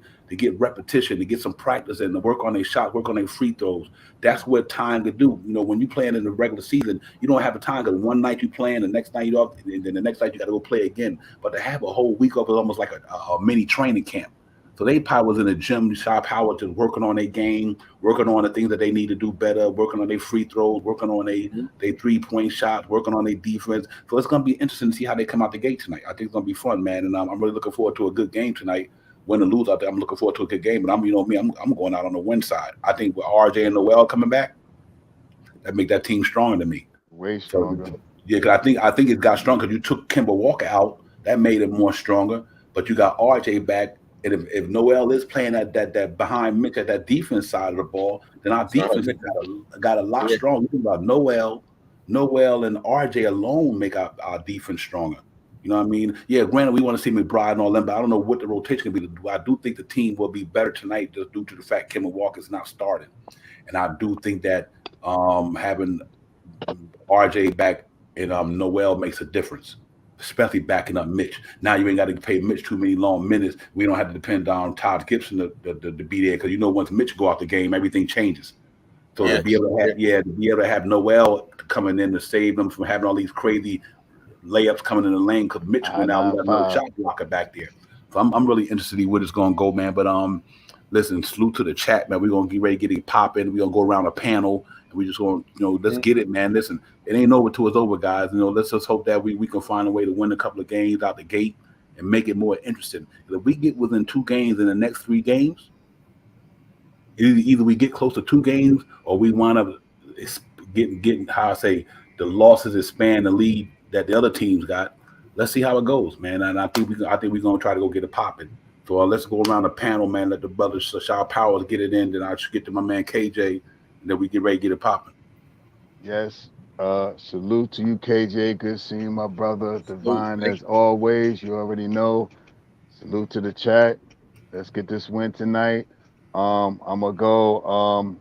repetition, to get some practice and to work on their shots, work on their free throws. That's what time to do. You know, when you're playing in the regular season, you don't have a time because one night you playing, the next night you off, and then the next night you got to go play again. But to have a whole week off is almost like a mini training camp. So they probably was in the gym, Shy Power, just working on their game, working on the things that they need to do better, working on their free throws, working on their 3-point shots, working on their defense. So it's going to be interesting to see how they come out the gate tonight. I think it's going to be fun, man. And I'm really looking forward to a good game tonight. Win or lose out there, I'm looking forward to a good game. But I'm going out on the win side. I think with RJ and Noel coming back, that make that team stronger to me. Way stronger. So, yeah, because I think it got stronger because you took Kemba Walker out. That made it more stronger. But you got RJ back. And if Noel is playing that behind Mitch at that defense side of the ball, then our defense got a lot stronger. Think about Noel and RJ alone make our defense stronger. You know what I mean? Yeah, granted, we want to see McBride and all them, but I don't know what the rotation can be. I do think the team will be better tonight just due to the fact Kemba Walker's not starting. And I do think that having RJ back and Noel makes a difference, especially backing up Mitch. Now you ain't got to pay Mitch too many long minutes. We don't have to depend on Todd Gibson to be there, because you know once Mitch go out the game, everything changes. So to be able to have Noel coming in to save them from having all these crazy layups coming in the lane, because Mitch went out, we got another shot blocker back there. So I'm really interested in where it's going to go, man. But listen, salute to the chat, man. We're going to get ready to get it popping. We're going to go around a panel. We just want, let's get it, man. Listen, it ain't over till it's over, guys. Let's just hope that we can find a way to win a couple of games out the gate and make it more interesting. If we get within 2 games in the next 3 games, either we get close to 2 games or we wind up getting how I say the losses expand the lead that the other teams got. Let's see how it goes, man. And I think we're gonna try to go get it popping. So let's go around the panel, man. Let the brothers Shaw Powers get it in. Then I should get to my man KJ. And then we get ready to get it popping. Yes. Salute to you, KJ. Good seeing my brother. Divine as always. You already know. Salute to the chat. Let's get this win tonight. I'm gonna go.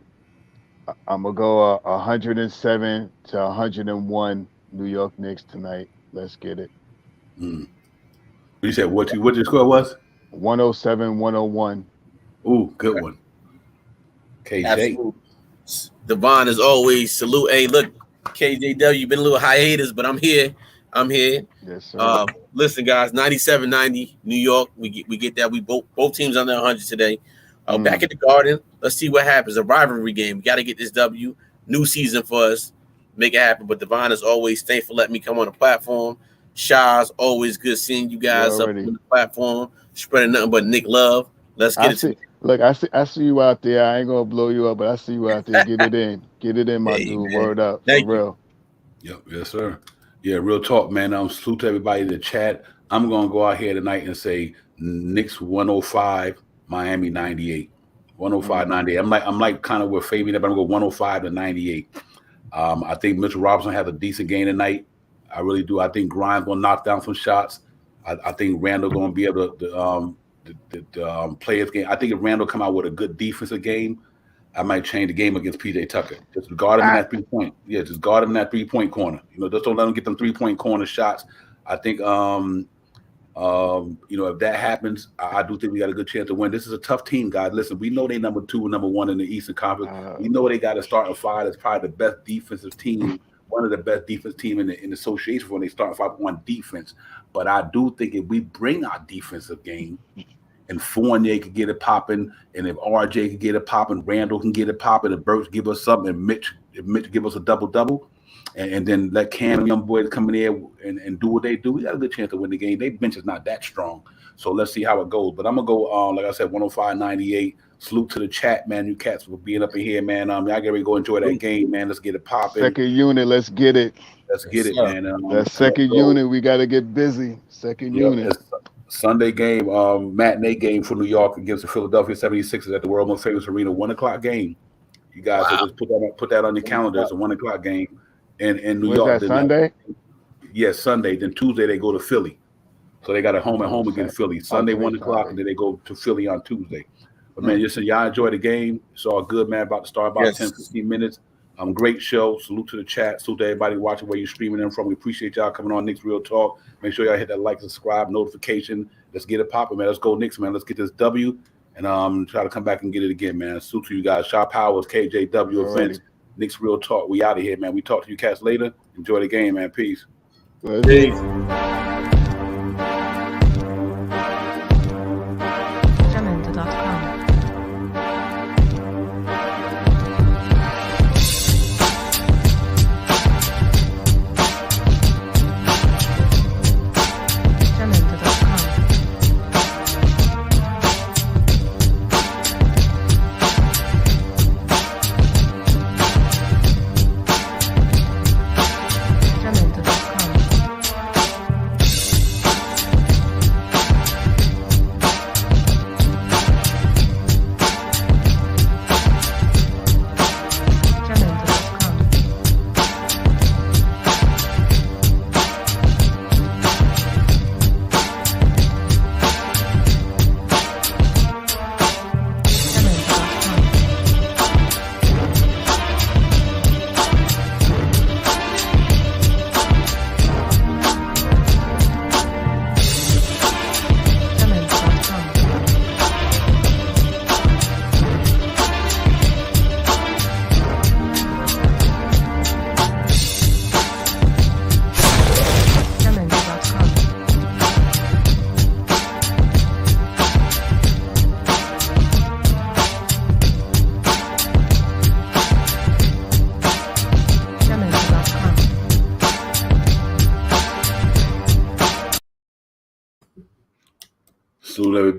I'm gonna go 107 to 101 New York Knicks tonight. Let's get it. You said what your score was? 107, 101. Ooh, good one. KJ. Absolutely. Devon, as always, salute. Hey, look, KJW, been a little hiatus, but I'm here. Yes, sir. Listen, guys, 97-90, New York. We get that. We both teams under 100 today. Back at the Garden. Let's see what happens. A rivalry game. We got to get this W. New season for us. Make it happen. But Devon, as always, thanks for letting me come on the platform. Shaz, always good seeing you guys up on the platform, spreading nothing but Nick love. Let's get it. Look, I see you out there. I ain't gonna blow you up, but I see you out there. Get it in, my dude. Man. Word up, for real. Yep, yes, sir. Yeah, real talk, man. Salute to everybody in the chat. I'm gonna go out here tonight and say Knicks 105, Miami 98. 105, 98. I'm like kind of with Fabian, but I'm gonna go 105 to 98. I think Mitchell Robinson has a decent game tonight. I really do. I think Grimes gonna knock down some shots. I think Randall gonna be able to play his game. I think if Randall come out with a good defensive game, I might change the game against PJ Tucker. Just guard him in that 3-point. Yeah, just guard him in that 3-point corner. Just don't let him get them 3-point corner shots. I think if that happens, I do think we got a good chance to win. This is a tough team, guys. Listen, we know they number 2 and number 1 in the Eastern Conference. We know they got to start a five that's probably the best defensive team, one of the best defense team in the association when they start 5-1 defense. But I do think if we bring our defensive game, and Fournier could get it popping, and if RJ can get it popping, Randall can get it popping, and Burks give us something, and Mitch give us a double-double, and then let Cam and young boys come in there and do what they do, we got a good chance to win the game. Their bench is not that strong. So let's see how it goes. But I'm going to go, like I said, 105-98. Salute to the chat, man. You cats for being up in here, man. Y'all get ready to go enjoy that game, man. Let's get it popping. Second unit, let's get it. Let's get it, man. That second unit, we got to get busy. Second unit. Sunday game, matinee game for New York against the Philadelphia 76ers at the World Most Famous Arena. 1 o'clock game. You guys just put that on your calendar. It's a 1 o'clock game in New York. That Sunday? Yes, Sunday. Then Tuesday they go to Philly. So they got a home and home against Philly. Sunday 1 o'clock, and then they go to Philly on Tuesday. But man, listen, y'all enjoy the game. It's all good, man. About to start about 10, 15 minutes. Great show. Salute to the chat. Salute to everybody watching where you're streaming them from. We appreciate y'all coming on Knicks Real Talk. Make sure y'all hit that like, subscribe, notification. Let's get it popping, man. Let's go Knicks, man. Let's get this W and try to come back and get it again, man. Salute to you guys. Sharp Powers, KJW Events, Knicks Real Talk. We out of here, man. We talk to you cats later. Enjoy the game, man. Peace. Peace. Salute everybody.